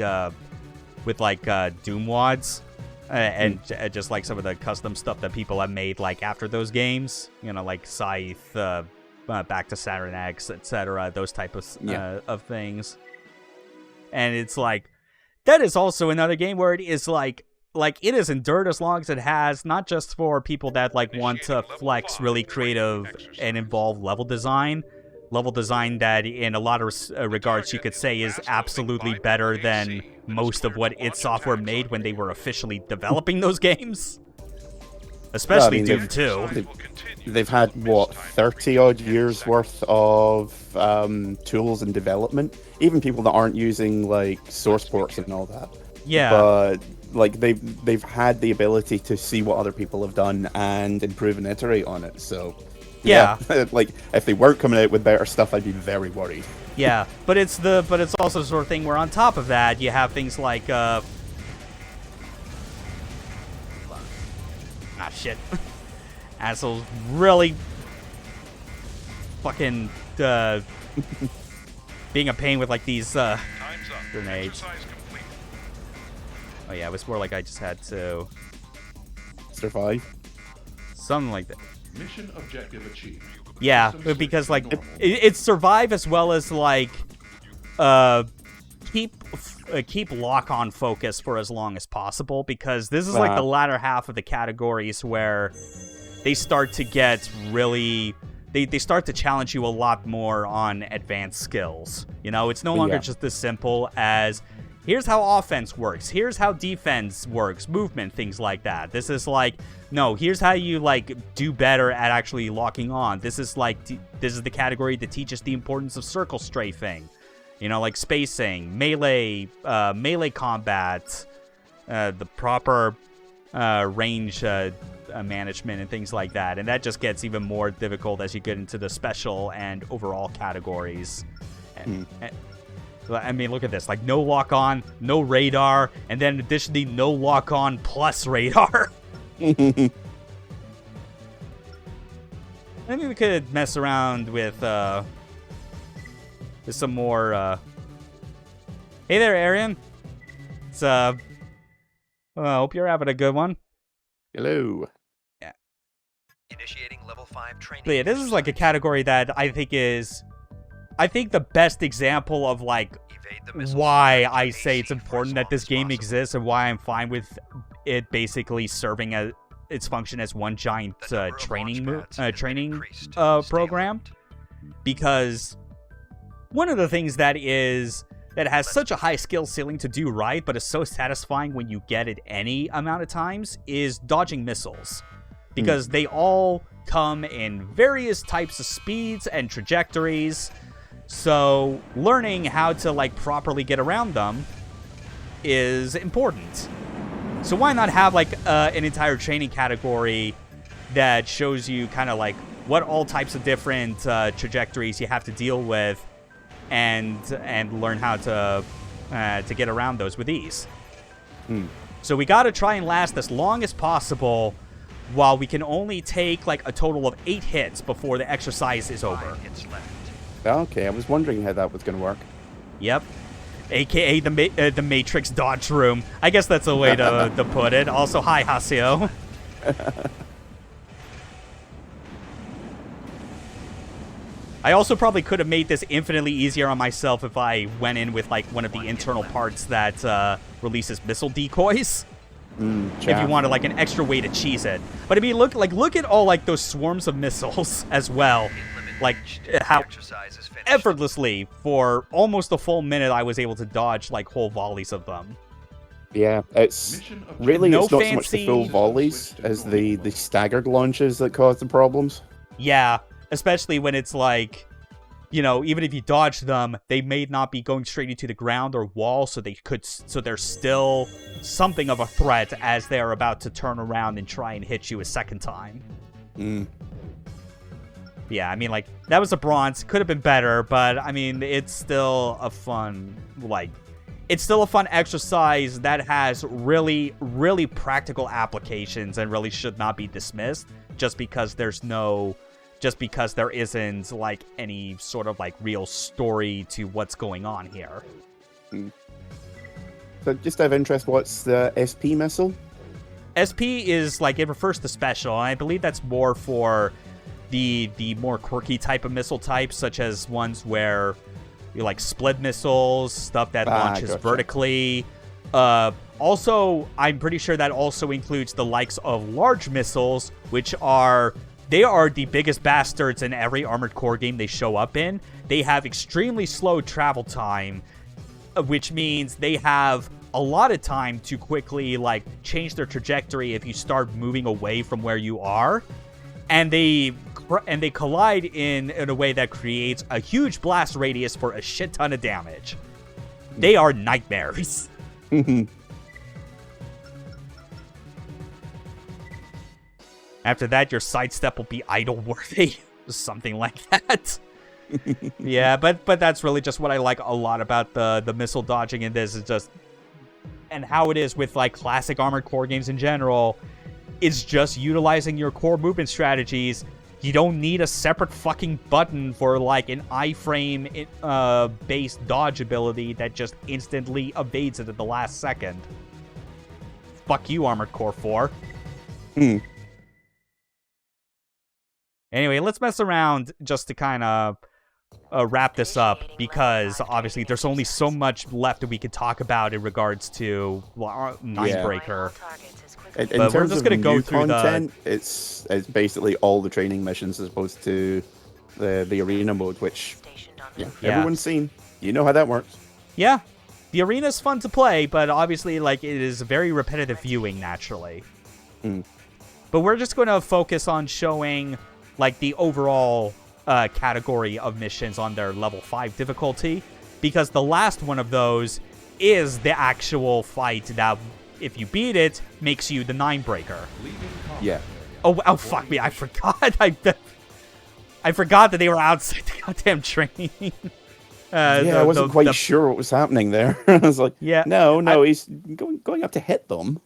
Doom wads and just like some of the custom stuff that people have made like after those games. You know, like Scythe, Back to Saturn X, etc. Those type of things. And it's like that is also another game where it is like like, it has endured as long as it has, not just for people that, like, want to flex really creative and involved level design that in a lot of regards you could say is absolutely better than most of what id Software made when they were officially developing those games. Especially Doom 2. They've had, what, 30-odd years worth of tools and development? Even people that aren't using, like, source ports and all that. Yeah. But, like, they've had the ability to see what other people have done and improve and iterate on it, so... Yeah. Like, if they weren't coming out with better stuff, I'd be very worried. Yeah, but it's also the sort of thing where on top of that, you have things like, shit. Assholes really fucking being a pain with, like, these grenades. Oh yeah, it was more like I just had to survive. Something like that. Mission objective achieved. Yeah, because, like, it's survive as well as, like, keep lock-on focus for as long as possible, because this is, like, the latter half of the categories where they start to get really... They start to challenge you a lot more on advanced skills. You know, it's no longer just as simple as, here's how offense works, here's how defense works, movement, things like that. This is like, no, here's how you, like, do better at actually locking on. This is, like, this is the category that teaches the importance of circle strafing. You know, like spacing, melee combat, the proper range management and things like that. And that just gets even more difficult as you get into the special and overall categories. And, I mean, look at this. Like, no lock-on, no radar, and then additionally, no lock-on plus radar. Maybe we could mess around with some more, Hey there, Arian. It's, hope you're having a good one. Hello. Yeah. Initiating level 5 training. But yeah, this is, like, a category that I think is... I think the best example of, like, why I say it's important that this game exists and why I'm fine with it basically serving as its function as one giant training program. Because one of the things that has such a high skill ceiling to do right, but is so satisfying when you get it any amount of times, is dodging missiles. Because they all come in various types of speeds and trajectories. So learning how to, like, properly get around them is important. So why not have, like, an entire training category that shows you kind of, like, what all types of different trajectories you have to deal with, and learn how to get around those with ease. So we got to try and last as long as possible, while we can only take, like, a total of 8 hits before the exercise is over. 5 hits left. Okay, I was wondering how that was going to work. Yep. AKA the Matrix dodge room. I guess that's a way to put it. Also, hi, Hasio. I also probably could have made this infinitely easier on myself if I went in with, like, one of the internal parts that releases missile decoys. If you wanted, like, an extra way to cheese it. But I mean, look at all, like, those swarms of missiles as well. Like, how effortlessly, for almost a full minute, I was able to dodge, like, whole volleys of them. Yeah, it's really, No it's not so fancy- much the full volleys as the staggered launches that cause the problems. Yeah, especially when it's like, you know, even if you dodge them, they may not be going straight into the ground or wall, so they're still something of a threat as they're about to turn around and try and hit you a second time. Yeah, I mean, like, that was a bronze. Could have been better, but, I mean, it's still a fun, like, it's still a fun exercise that has really, really practical applications and really should not be dismissed just because there isn't, like, any sort of, like, real story to what's going on here. So, just out of interest, what's the SP missile? SP is, like, it refers to special, and I believe that's more for the more quirky type of missile types, such as ones where you, like, split missiles, stuff that launches gotcha. vertically, Also, I'm pretty sure that also includes the likes of large missiles, which are... They are the biggest bastards in every Armored Core game they show up in. They have extremely slow travel time, which means they have a lot of time to quickly, like, change their trajectory if you start moving away from where you are. And they collide in a way that creates a huge blast radius for a shit ton of damage. They are nightmares. After that, your sidestep will be idle-worthy. Something like that. Yeah, but that's really just what I like a lot about the missile dodging in this. Is just... And how it is with, like, classic Armored Core games in general. It's just utilizing your core movement strategies. You don't need a separate fucking button for, like, an iframe-based dodge ability that just instantly evades it at the last second. Fuck you, Armored Core 4. Anyway, let's mess around just to kind of wrap this up, because obviously there's only so much left that we could talk about in regards to Ninebreaker. In But we're terms just of gonna go new through content, it's basically all the training missions as opposed to the arena mode, which everyone's seen. You know how that works. Yeah, the arena's fun to play, but obviously, like, it is very repetitive viewing naturally. But we're just going to focus on showing, like, the overall category of missions on their level 5 difficulty, because the last one of those is the actual fight that, if you beat it, makes you the Ninebreaker. Yeah. Oh, fuck me, I forgot. I forgot that they were outside the goddamn training. I wasn't quite sure what was happening there. I was like, no, he's going up to hit them.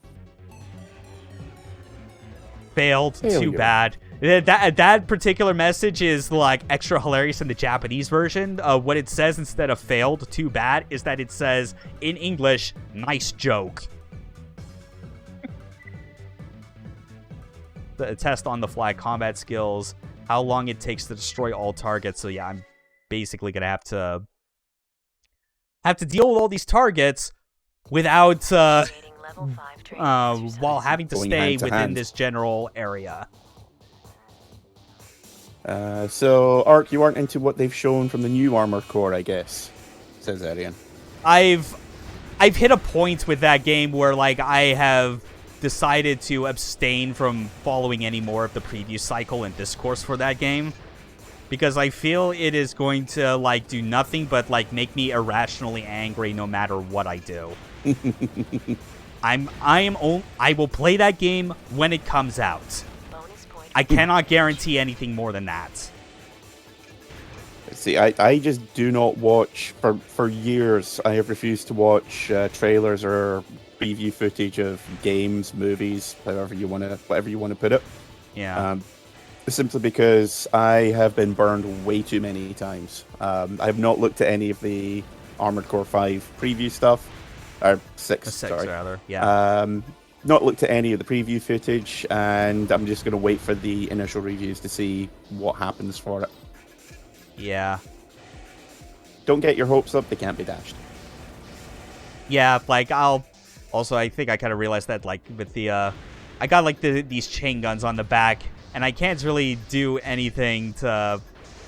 Failed. Too bad. That particular message is, like, extra hilarious in the Japanese version. What it says instead of failed, too bad, is that it says, in English, nice joke. The test on the fly combat skills, how long it takes to destroy all targets. So yeah, I'm basically gonna have to deal with all these targets without while having to stay within this general area. So, Ark, you aren't into what they've shown from the new Armored Core, I guess, says Arian. I've hit a point with that game where, like, I have decided to abstain from following any more of the preview cycle and discourse for that game, because I feel it is going to, like, do nothing but, like, make me irrationally angry no matter what I do. I will play that game when it comes out. I cannot guarantee anything more than that. See, I just do not watch, for years, I have refused to watch trailers or preview footage of games, movies, whatever you want to put it. Yeah. Simply because I have been burned way too many times. I have not looked at any of the Armored Core 5 preview stuff. Or 6, sorry. Rather. Yeah. Not looked at any of the preview footage, and I'm just going to wait for the initial reviews to see what happens for it. Yeah. Don't get your hopes up, they can't be dashed. Yeah, like, I think I kind of realized that, like, with the, I got, like, these chain guns on the back, and I can't really do anything to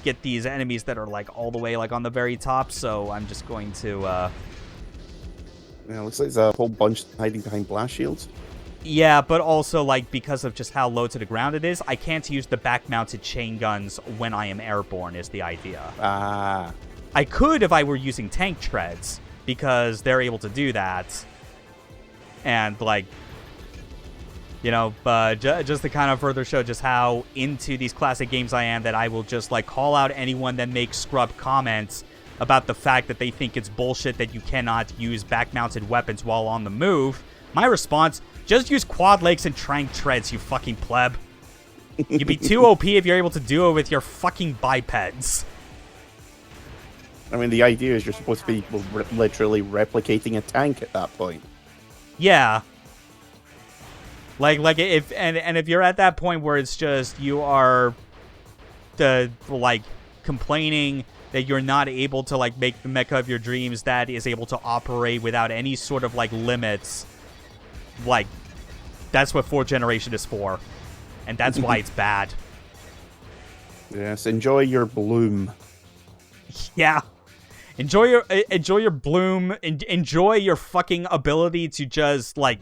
get these enemies that are, like, all the way, like, on the very top, so I'm just going to, Yeah, looks like there's a whole bunch hiding behind blast shields. Yeah, but also, like, because of just how low to the ground it is, I can't use the back-mounted chain guns when I am airborne, is the idea. I could if I were using tank treads, because they're able to do that. And, like, you know, just to kind of further show just how into these classic games I am, that I will just, like, call out anyone that makes scrub comments about the fact that they think it's bullshit that you cannot use back-mounted weapons while on the move. My response, just use quad legs and trank treads, you fucking pleb. You'd be too OP if you're able to do it with your fucking bipeds. I mean, the idea is you're supposed to be literally replicating a tank at that point. Yeah. Like if you're at that point where it's just you are like complaining that you're not able to, like, make the mecha of your dreams that is able to operate without any sort of, like, limits, like, that's what 4th generation is for. And that's why it's bad. Yes, enjoy your bloom. Yeah. Enjoy your bloom. Enjoy your fucking ability to just, like,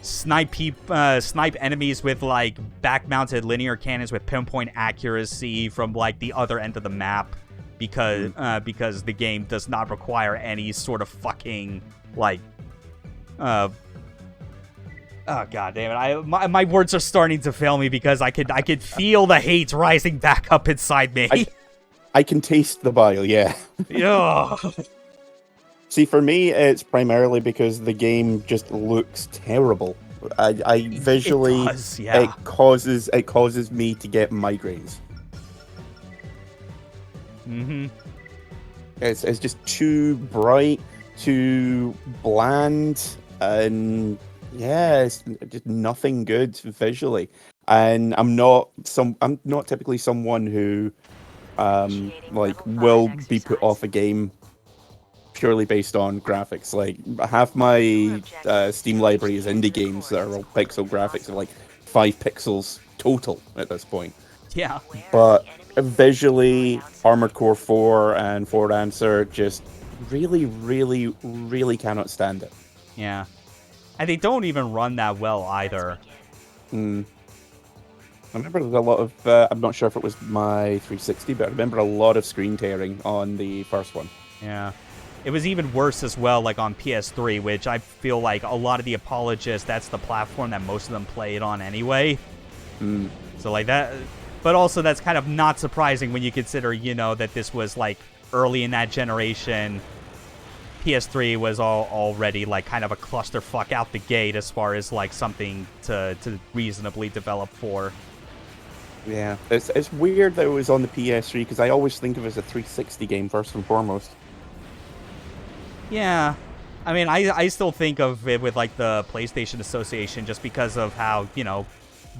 snipe enemies with, like, back-mounted linear cannons with pinpoint accuracy from, like, the other end of the map. Because the game does not require any sort of fucking, like, oh god damn it! My words are starting to fail me because I could feel the hate rising back up inside me. I can taste the bile, yeah. Yeah. See, for me, it's primarily because the game just looks terrible. I visually, it does, yeah. it causes me to get migraines. Mm-hmm. It's just too bright, too bland, and yeah, it's just nothing good visually. And I'm not typically someone who like will be put off a game purely based on graphics. Like, half my Steam library is indie games that are all pixel graphics of like 5 pixels total at this point. Yeah. But visually, Armored Core 4 and Forward Answer just really, really, really cannot stand it. Yeah. And they don't even run that well either. I remember a lot of, I'm not sure if it was my 360, but I remember a lot of screen tearing on the first one. Yeah. It was even worse as well, like on PS3, which I feel like a lot of the apologists, that's the platform that most of them play it on anyway. So like that, but also that's kind of not surprising when you consider, you know, that this was like early in that generation. PS3 was already like kind of a clusterfuck out the gate as far as like something to reasonably develop for. Yeah, it's weird that it was on the PS3 because I always think of it as a 360 game first and foremost. Yeah, I mean, I still think of it with like the PlayStation Association just because of how, you know,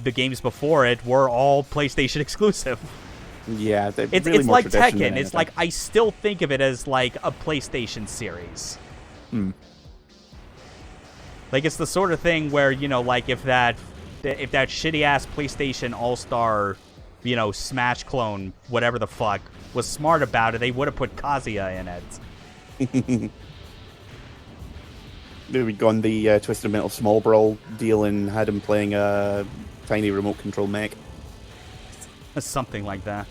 the games before it were all PlayStation exclusive. Yeah, it's really like Tekken. It's like I still think of it as like a PlayStation series. Like, it's the sort of thing where, you know, like if that shitty ass PlayStation All-Star, you know, Smash clone, whatever the fuck, was smart about it, they would have put Kazuya in it. We'd gone the Twisted Metal Small Brawl deal and had him playing a tiny remote control mech. Something like that.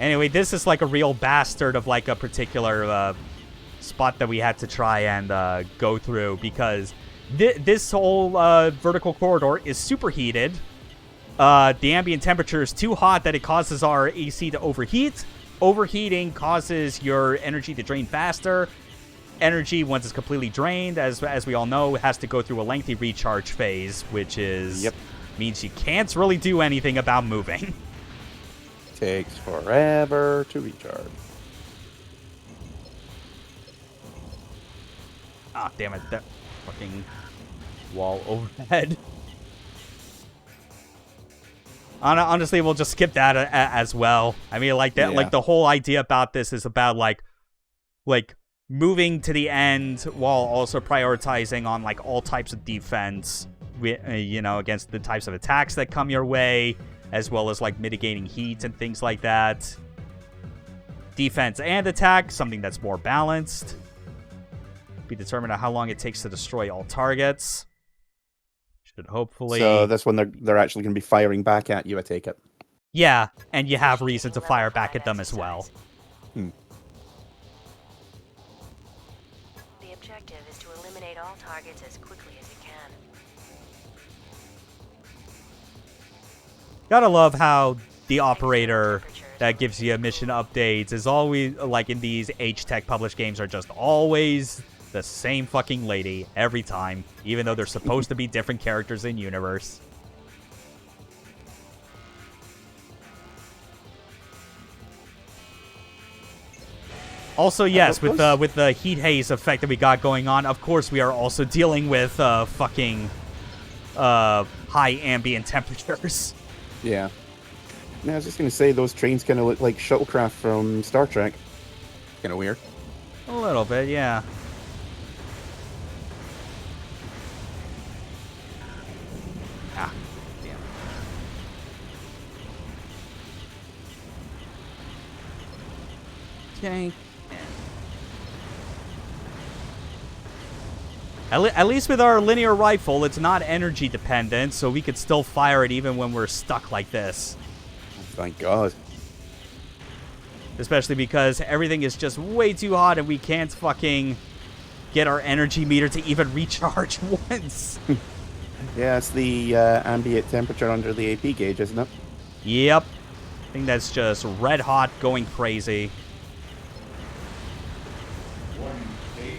Anyway, this is like a real bastard of like a particular spot that we had to try and go through because this whole vertical corridor is superheated. The ambient temperature is too hot that it causes our AC to overheat. Overheating causes your energy to drain faster. Energy, once it's completely drained, as we all know, has to go through a lengthy recharge phase, which is means you can't really do anything about moving. Takes forever to recharge. Ah, damn it! That fucking wall overhead. Honestly, we'll just skip that as well. I mean, like that, like the whole idea about this is about like moving to the end while also prioritizing on like all types of defense, you know, against the types of attacks that come your way, as well as like mitigating heat and things like that. Defense and attack, something that's more balanced. Be determined on how long it takes to destroy all targets. Should hopefully. So this one they're actually going to be firing back at you, I take it. Yeah, and you have reason to fire back at them as well. The objective is to eliminate all targets as quickly as you can. Gotta love how the operator that gives you mission updates is always, like in these H-Tech published games, are just always the same fucking lady every time, even though they're supposed to be different characters in universe. Also, yes, with the heat haze effect that we got going on, of course we are also dealing with fucking high ambient temperatures. Yeah. I was just going to say, those trains kind of look like shuttlecraft from Star Trek. Kind of weird. A little bit, yeah. Okay. At least with our linear rifle, it's not energy dependent, so we could still fire it even when we're stuck like this. Thank God. Especially because everything is just way too hot and we can't fucking get our energy meter to even recharge once. Yeah, it's the ambient temperature under the AP gauge, isn't it? Yep. I think that's just red hot going crazy. Warning, AP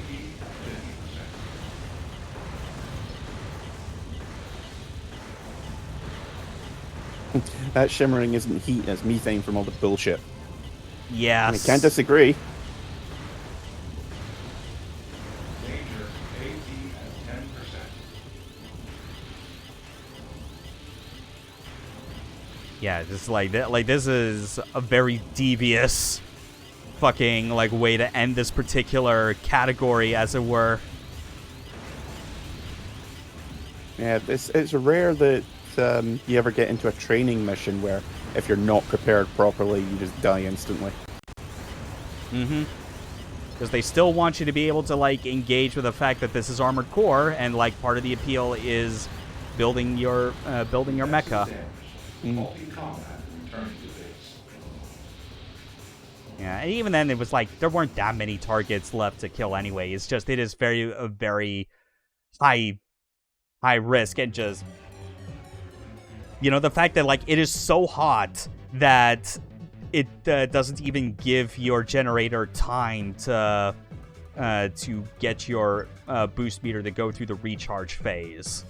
at 50%. That shimmering isn't heat, it's methane from all the bullshit. Yes. I can't disagree. Danger, AP at 10%. Yeah, just like that. Like, this is a very devious fucking like way to end this particular category, as it were. Yeah, it's rare that you ever get into a training mission where if you're not prepared properly, you just die instantly. Mm-hmm. Because they still want you to be able to, like, engage with the fact that this is Armored Core, and, like, part of the appeal is building your mecha. Multi-combat returning to base. Yeah, and even then, it was like there weren't that many targets left to kill anyway. It's just it is a very high risk, and just, you know, the fact that, like, it is so hot that it doesn't even give your generator time to get your boost meter to go through the recharge phase.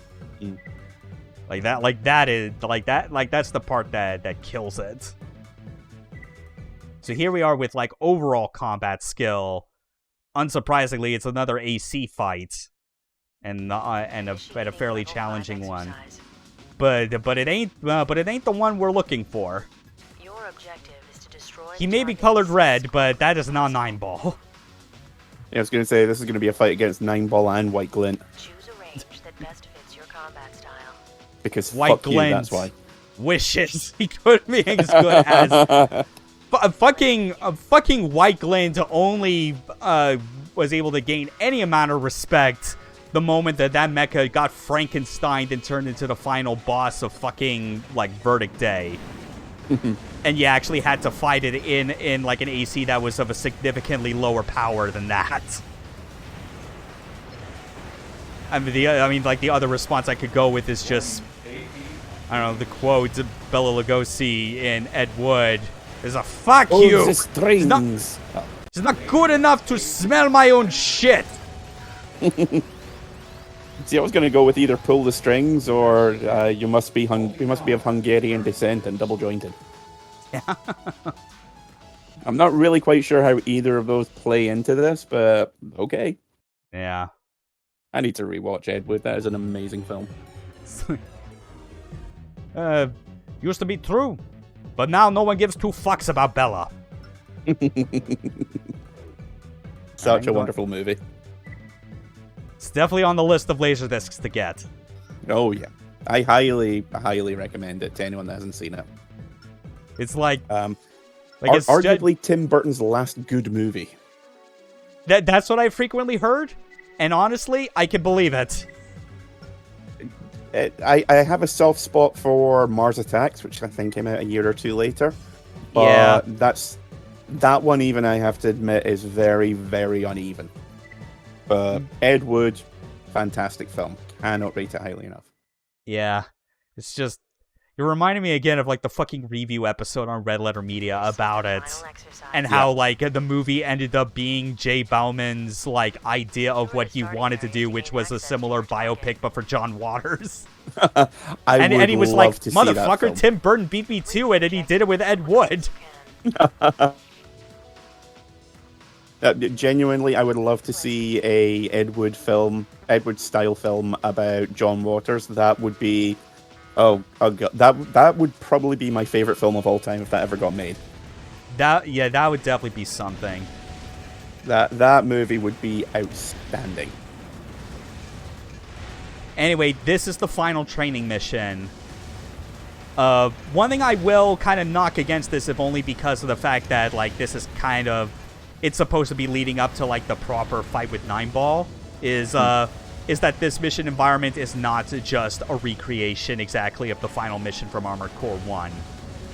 That's the part that kills it. So here we are with, like, overall combat skill. Unsurprisingly, it's another AC fight, and a fairly challenging one. But it ain't the one we're looking for. Your objective is to destroy. He may be colored red, but that is not 9-ball. Yeah, I was going to say, this is going to be a fight against 9-ball and White Glint. Choose a range that best fits your combat style. Because White fuck Glint you, that's why. wishes he could be as good as... fucking White Glint only was able to gain any amount of respect the moment that mecha got Frankensteined and turned into the final boss of fucking, like, Verdict Day. And you actually had to fight it in like an AC that was of a significantly lower power than that. I mean, like, the other response I could go with is just, I don't know, the quote Bela Lugosi in Ed Wood is a "fuck you." The strings. It's not good enough to smell my own shit. See, I was going to go with either pull the strings or you must be of Hungarian descent and double jointed. Yeah. I'm not really quite sure how either of those play into this, but okay. Yeah. I need to rewatch Ed Wood. That is an amazing film. Used to be true, but now no one gives two fucks about Bella. Such a wonderful movie. It's definitely on the list of laserdiscs to get. Oh yeah, I highly recommend it to anyone that hasn't seen it. It's like, it's arguably Tim Burton's last good movie. That's what I frequently heard, and honestly, I can believe it. I have a soft spot for Mars Attacks, which I think came out a year or two later. But Yeah. that one, even I have to admit, is very, very uneven. But Ed Wood, fantastic film. Cannot rate it highly enough. Yeah. It's just, you're reminding me again of, like, the fucking review episode on Red Letter Media about it. And how, like, the movie ended up being Jay Bauman's, like, idea of what he wanted to do, which was a similar biopic, but for John Waters. And he was like, motherfucker, Tim Burton beat me to it, and he did it with Ed Wood. Genuinely, I would love to see a Ed Wood style film about John Waters. That would be, oh god, that would probably be my favorite film of all time if that ever got made. That would definitely be something. That movie would be outstanding. Anyway, this is the final training mission. One thing I will kind of knock against this, if only because of the fact that, like, this is kind of it's supposed to be leading up to like the proper fight with Nine Ball is that this mission environment is not just a recreation exactly of the final mission from Armored Core 1.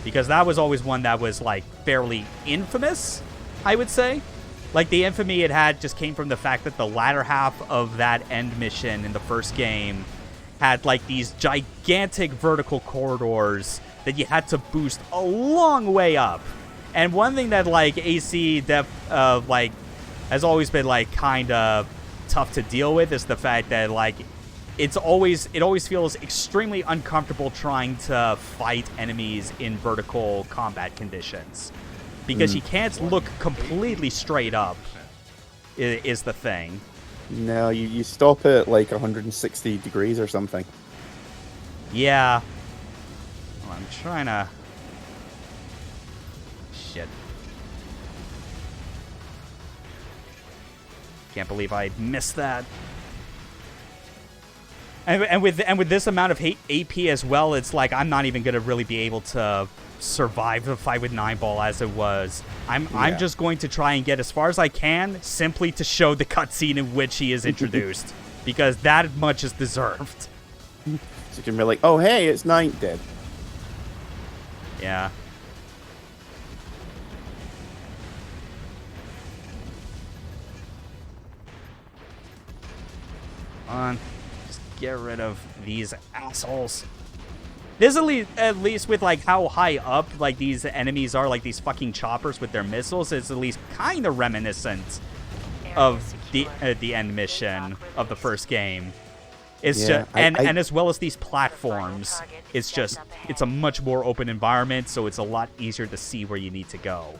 Because that was always one that was like fairly infamous, I would say. Like the infamy it had just came from the fact that the latter half of that end mission in the first game had like these gigantic vertical corridors that you had to boost a long way up. And one thing that like AC like has always been like kind of tough to deal with is the fact that like it always feels extremely uncomfortable trying to fight enemies in vertical combat conditions because you can't look completely straight up is the thing. No, you stop at like 160 degrees or something. Yeah. Well, I'm trying to... Shit. Can't believe I missed that. And with this amount of AP as well, it's like I'm not even going to really be able to survive the fight with Nine Ball as it was. I'm just going to try and get as far as I can simply to show the cutscene in which he is introduced. Because that much is deserved. So you can be like, oh hey, it's Night dead. Yeah. Come on. Just get rid of these assholes. This at least with like how high up like these enemies are, like these fucking choppers with their missiles, is at least kind of reminiscent of the end mission of the first game. It's just and as well as these platforms, it's just it's a much more open environment, so it's a lot easier to see where you need to go.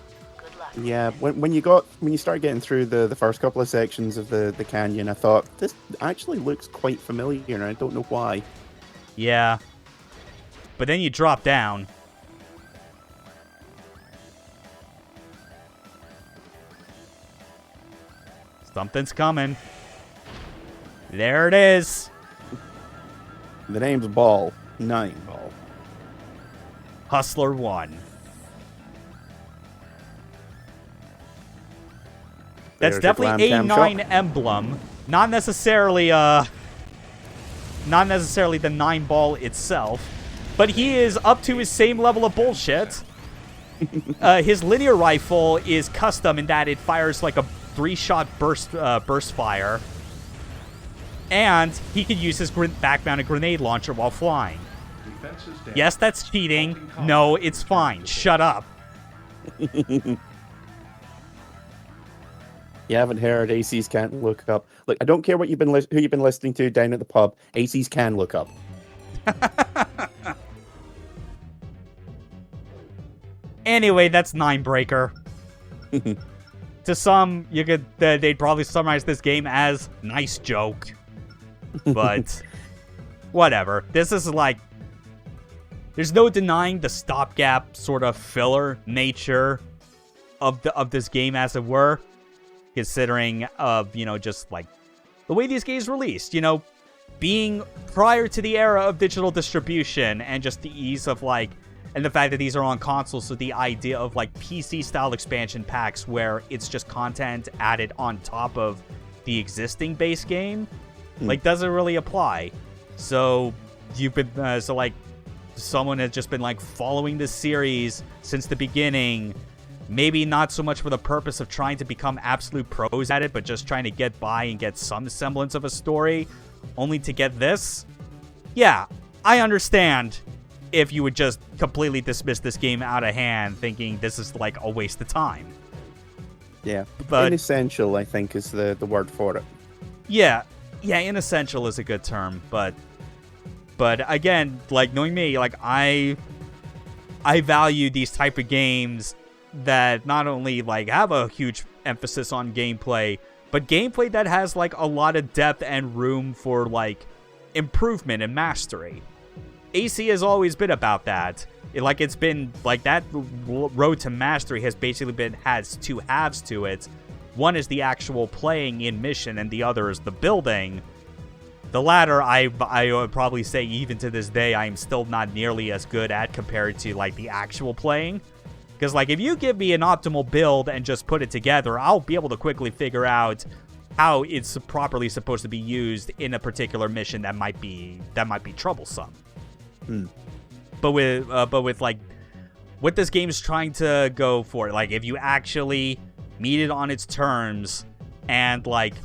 Yeah, when you start getting through the first couple of sections of the canyon, I thought this actually looks quite familiar, and I don't know why. Yeah. But then you drop down. Something's coming. There it is. The name's Ball. 9 Ball. Hustler 1. That's definitely a 9 emblem. Not necessarily the 9 Ball itself. But he is up to his same level of bullshit. His linear rifle is custom in that it fires like a 3-shot burst fire. And he can use his back-mounted grenade launcher while flying. Yes, that's cheating. No, it's fine. Shut up. You haven't heard ACs can't look up. Look, I don't care what who you've been listening to down at the pub. ACs can look up. Anyway, that's Ninebreaker. To some, they'd probably summarize this game as nice joke. But whatever. This is like there's no denying the stopgap sort of filler nature of this game as it were, considering just like the way these games released, being prior to the era of digital distribution and just the ease of like and the fact that these are on consoles, so the idea of like PC-style expansion packs where it's just content added on top of the existing base game, like doesn't really apply. So you've been someone has just been like following this series since the beginning, maybe not so much for the purpose of trying to become absolute pros at it, but just trying to get by and get some semblance of a story, only to get this. Yeah, I understand if you would just completely dismiss this game out of hand, thinking this is like a waste of time. Yeah, but inessential, I think, is the word for it. Yeah, inessential is a good term, but again, like knowing me, like I value these type of games that not only like have a huge emphasis on gameplay, but gameplay that has like a lot of depth and room for like improvement and mastery. AC has always been about that. It's been like that road to mastery has two halves to it. One is the actual playing in mission, and the other is the building. The latter, I would probably say, even to this day, I'm still not nearly as good at compared to like the actual playing. Because, like, if you give me an optimal build and just put it together, I'll be able to quickly figure out how it's properly supposed to be used in a particular mission that might be troublesome. But with like what this game's trying to go for, like, if you actually meet it on its terms and like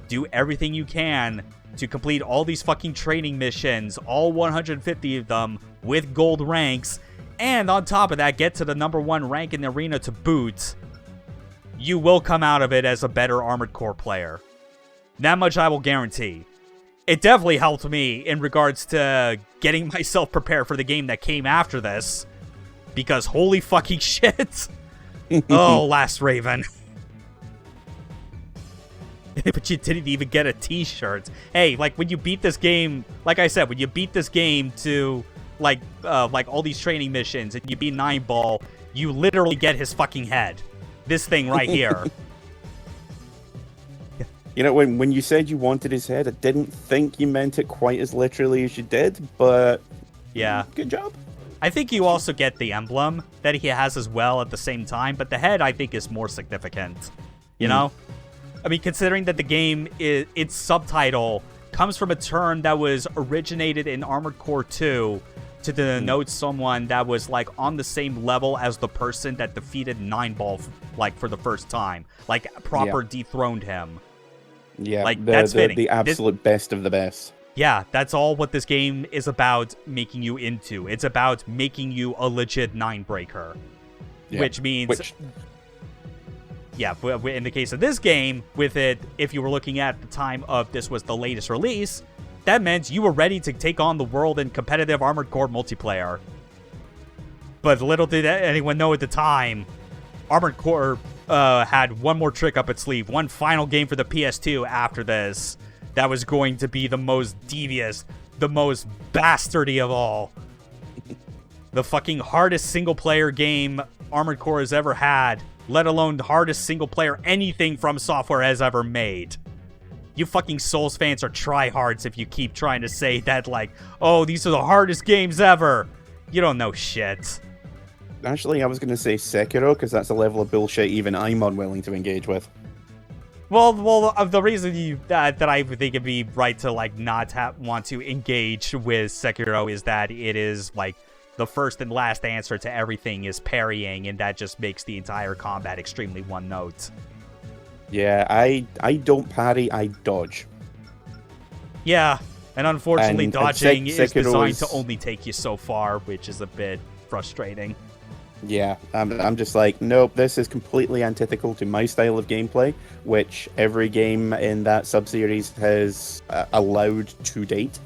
do everything you can to complete all these fucking training missions, all 150 of them with gold ranks, and on top of that, get to the #1 rank in the arena to boot, you will come out of it as a better Armored Core player. That much I will guarantee. It definitely helped me in regards to getting myself prepared for the game that came after this. Because holy fucking shit. Oh, Last Raven. But you didn't even get a t-shirt. Hey, like, when you beat this game, like I said, when you beat this game to like all these training missions and you beat 9-Ball, you literally get his fucking head. This thing right here. You know, when you said you wanted his head, I didn't think you meant it quite as literally as you did, but yeah, good job. I think you also get the emblem that he has as well at the same time, but the head, I think, is more significant. You know? I mean, considering that the game, its subtitle comes from a term that was originated in Armored Core 2 to denote someone that was, like, on the same level as the person that defeated 9-Ball, like, for the first time. Like, proper dethroned him. Yeah, like, that's fitting. The absolute best of the best. Yeah, that's all what this game is about making you into. It's about making you a legit 9-breaker. Yeah. Which means... Yeah, in the case of this game, with it, if you were looking at the time of this was the latest release, that meant you were ready to take on the world in competitive Armored Core multiplayer. But little did anyone know at the time, Armored Core had one more trick up its sleeve, one final game for the PS2 after this, that was going to be the most devious, the most bastardy of all. The fucking hardest single-player game Armored Core has ever had, let alone the hardest single-player anything From Software has ever made. You fucking Souls fans are tryhards if you keep trying to say that, like, oh, these are the hardest games ever. You don't know shit. Actually, I was going to say Sekiro, because that's a level of bullshit even I'm unwilling to engage with. Well, the reason that I think it'd be right to, like, not want to engage with Sekiro is that it is, like, the first and last answer to everything is parrying, and that just makes the entire combat extremely one-note. Yeah, I don't parry, I dodge. Yeah, and unfortunately dodging is designed to is... only take you so far, which is a bit frustrating. Yeah, I'm just like, nope, this is completely antithetical to my style of gameplay, which every game in that sub-series has allowed to date.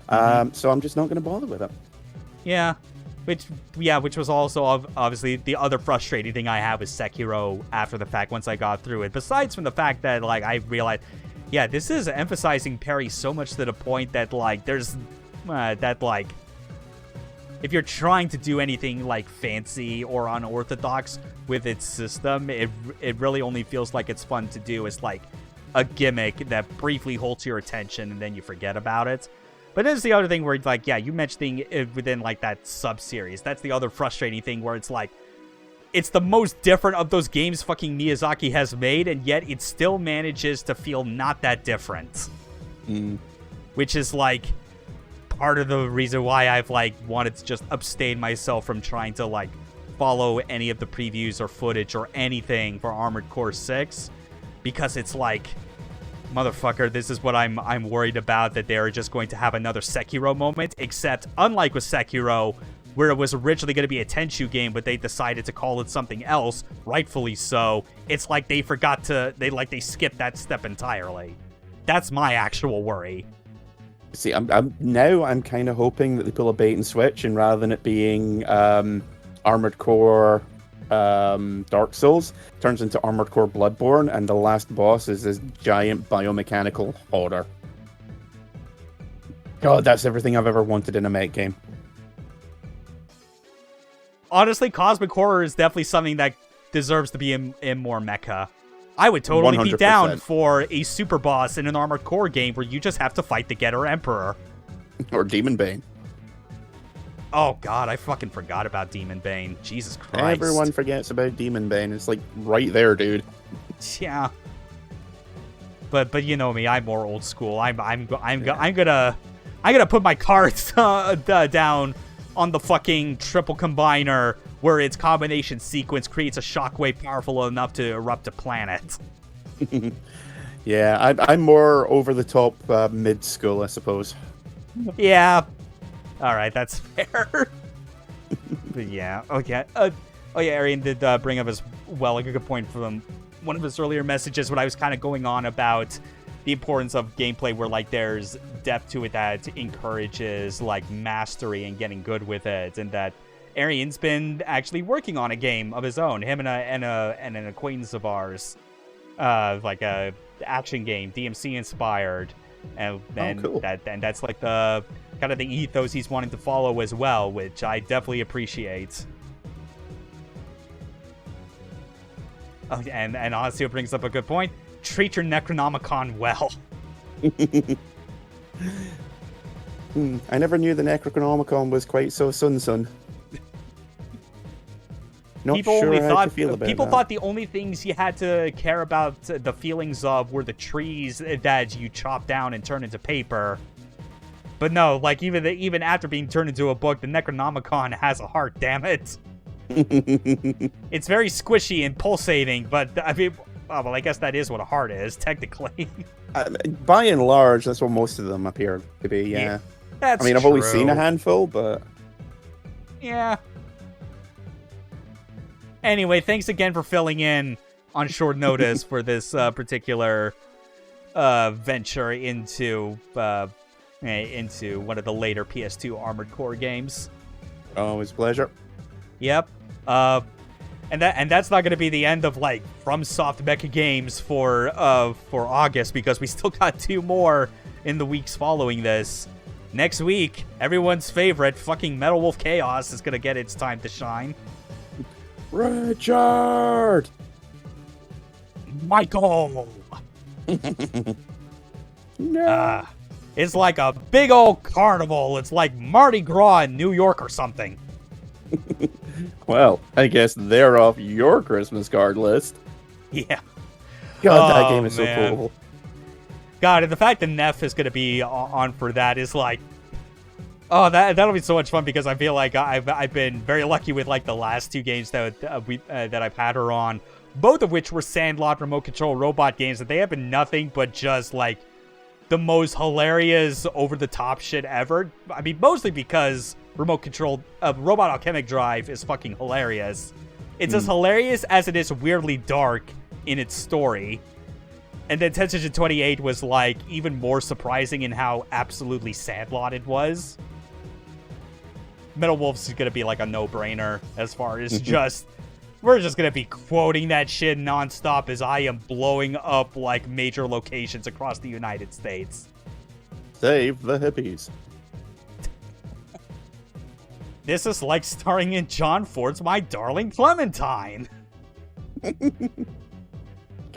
So I'm just not going to bother with it. Yeah, which was also obviously the other frustrating thing I had with Sekiro after the fact once I got through it. Besides from the fact that, like, I realized, yeah, this is emphasizing parry so much to the point that, like, there's that, like, if you're trying to do anything, like, fancy or unorthodox with its system, it really only feels like it's fun to do as, like, a gimmick that briefly holds your attention and then you forget about it. But there's the other thing where, like, yeah, you mentioned it within, like, that sub-series. That's the other frustrating thing where it's, like, it's the most different of those games fucking Miyazaki has made, and yet it still manages to feel not that different. Which is, like, part of the reason why I've, like, wanted to just abstain myself from trying to, like, follow any of the previews or footage or anything for Armored Core 6. Because it's, like... motherfucker, this is what I'm worried about, that they're just going to have another Sekiro moment, except unlike with Sekiro, where it was originally going to be a Tenchu game, but they decided to call it something else, rightfully so, it's like they forgot to, they skipped that step entirely. That's my actual worry. See, I'm kind of hoping that they pull a bait and switch, and rather than it being Armored Core Dark Souls, turns into Armored Core Bloodborne, and the last boss is this giant biomechanical horror. God, that's everything I've ever wanted in a mech game. Honestly, Cosmic Horror is definitely something that deserves to be in more Mecha. I would totally 100%. Be down for a super boss in an Armored Core game where you just have to fight the Getter Emperor. Or Demon Bane. Oh god, I fucking forgot about Demon Bane. Jesus Christ. Everyone forgets about Demon Bane. It's like right there, dude. Yeah. But you know me, I'm more old school. I'm gonna put my cards down on the fucking triple combiner where its combination sequence creates a shockwave powerful enough to erupt a planet. Yeah, I'm more over the top mid school, I suppose. Yeah. All right, that's fair. But yeah, okay. Arian did bring up as well a good point from one of his earlier messages when I was kind of going on about the importance of gameplay where like there's depth to it that encourages like mastery and getting good with it, and that Arian's been actually working on a game of his own, him and an acquaintance of ours, like a action game, DMC inspired, and cool. that's like the kind of the ethos he's wanting to follow as well, which I definitely appreciate. Oh, and honestly, it brings up a good point. Treat your Necronomicon well. I never knew the Necronomicon was quite so sun. Not People sure only how thought to feel about people that. thought the only things you had to care about the feelings of were the trees that you chop down and turn into paper. But no, like even after being turned into a book, the Necronomicon has a heart. Damn it! It's very squishy and pulsating, but I mean, well, I guess that is what a heart is technically. By and large, that's what most of them appear to be. Yeah. That's I mean, I've only true. seen a handful, but Yeah. Anyway, thanks again for filling in on short notice for this particular venture into one of the later PS2 Armored Core games. always a pleasure. Yep. And that's not going to be the end of like FromSoft Mecha games for August, because we still got 2 more in the weeks following this. Next week, everyone's favorite fucking Metal Wolf Chaos is going to get its time to shine. Richard! Michael! No. It's like a big old carnival. It's like Mardi Gras in New York or something. Well, I guess they're off your Christmas card list. Yeah. God, that Oh, game is man. so cool. God, and the fact that Neff is going to be on for that is like... Oh, that'll be so much fun, because I feel like I've been very lucky with like the last 2 games that I've had her on, both of which were Sandlot remote control robot games, that they have been nothing but just like the most hilarious over the top shit ever. I mean, mostly because remote control Robot Alchemic Drive is fucking hilarious. It's as hilarious as it is weirdly dark in its story. And then Tension 28 was like even more surprising in how absolutely Sandlot it was. Metal Wolves is going to be like a no-brainer as far as just... We're just going to be quoting that shit nonstop as I am blowing up like major locations across the United States. Save the hippies. This is like starring in John Ford's My Darling Clementine.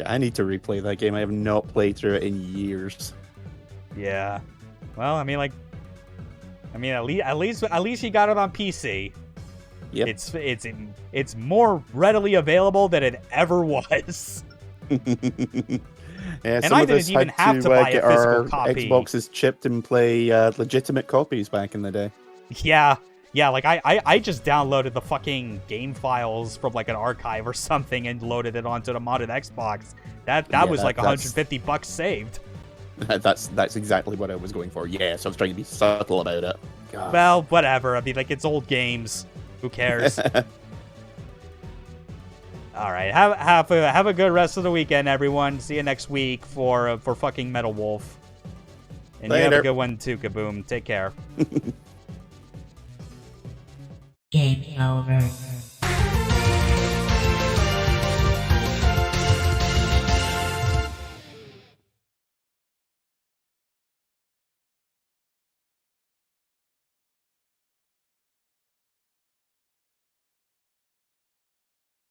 I need to replay that game. I have not played through it in years. Yeah. Well, I mean, at least you got it on PC. Yep. It's more readily available than it ever was. Yeah, And some I of us didn't even had have to buy a get physical our copy. Xboxes chipped and play legitimate copies back in the day. Yeah, like I just downloaded the fucking game files from like an archive or something and loaded it onto the modded Xbox. That was like $150 saved. That's exactly what I was going for. Yes, I was trying to be subtle about it. God. Well, whatever. I mean, like, it's old games. Who cares? All right, have a good rest of the weekend, everyone. See you next week for fucking Metal Wolf. And you have a Later. good one too, Kaboom. Take care. Game over.